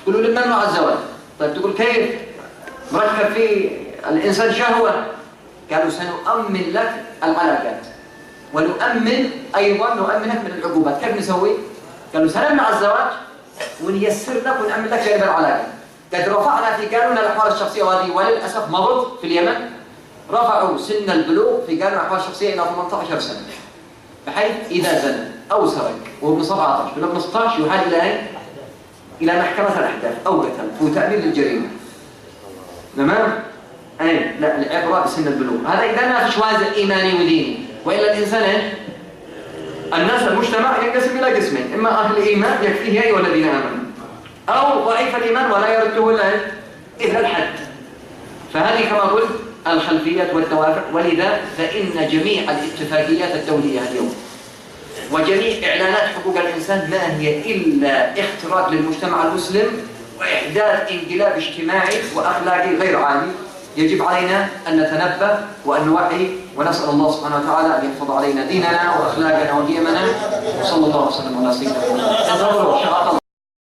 تقولوا لي ممنوع الزواج. طيب تقول كيف؟ مركب في الإنسان شهوة. قالوا سنؤمن لك العلاقات ونؤمن أيضا نؤمنك من العقوبات. كيف نسوي؟ قالوا سنمنع الزواج ونيسر لك ونأمن لك جانب العلاقات. قد رفعنا في قانون الأحوال الشخصية، وهذه وللأسف مضت في اليمن، رفعوا سن البلوغ في قانون الأحوال الشخصية إلى 18 سنة، بحيث إذا زنى أو سرق وابن 17 وابن 16 يحال إلى محكمة الأحداث أو قتل وتأمين للجريمة. تمام؟ لا، العبرة بسن البلوغ. هذا إذا ما فيش وازع إيماني وديني، وإلا الإنسان الناس المجتمع ينقسم إلى قسمين: إما أهل الإيمان يكفيه يا أيها الذين آمنوا، أو ضعيف الإيمان ولا يرده إلا الحد. فهذه كما قلت الخلفيات والدوافع. ولذا فإن جميع الاتفاقيات الدولية اليوم وجميع إعلانات حقوق الإنسان ما هي إلا اختراق للمجتمع المسلم وإحداث انقلاب اجتماعي وأخلاقي غير عادي. يجب علينا أن نتنبه وأن نوعي، ونسأل الله سبحانه وتعالى أن يحفظ علينا ديننا وأخلاقنا وديمنا. وصلى الله وسلم على سيدنا محمد.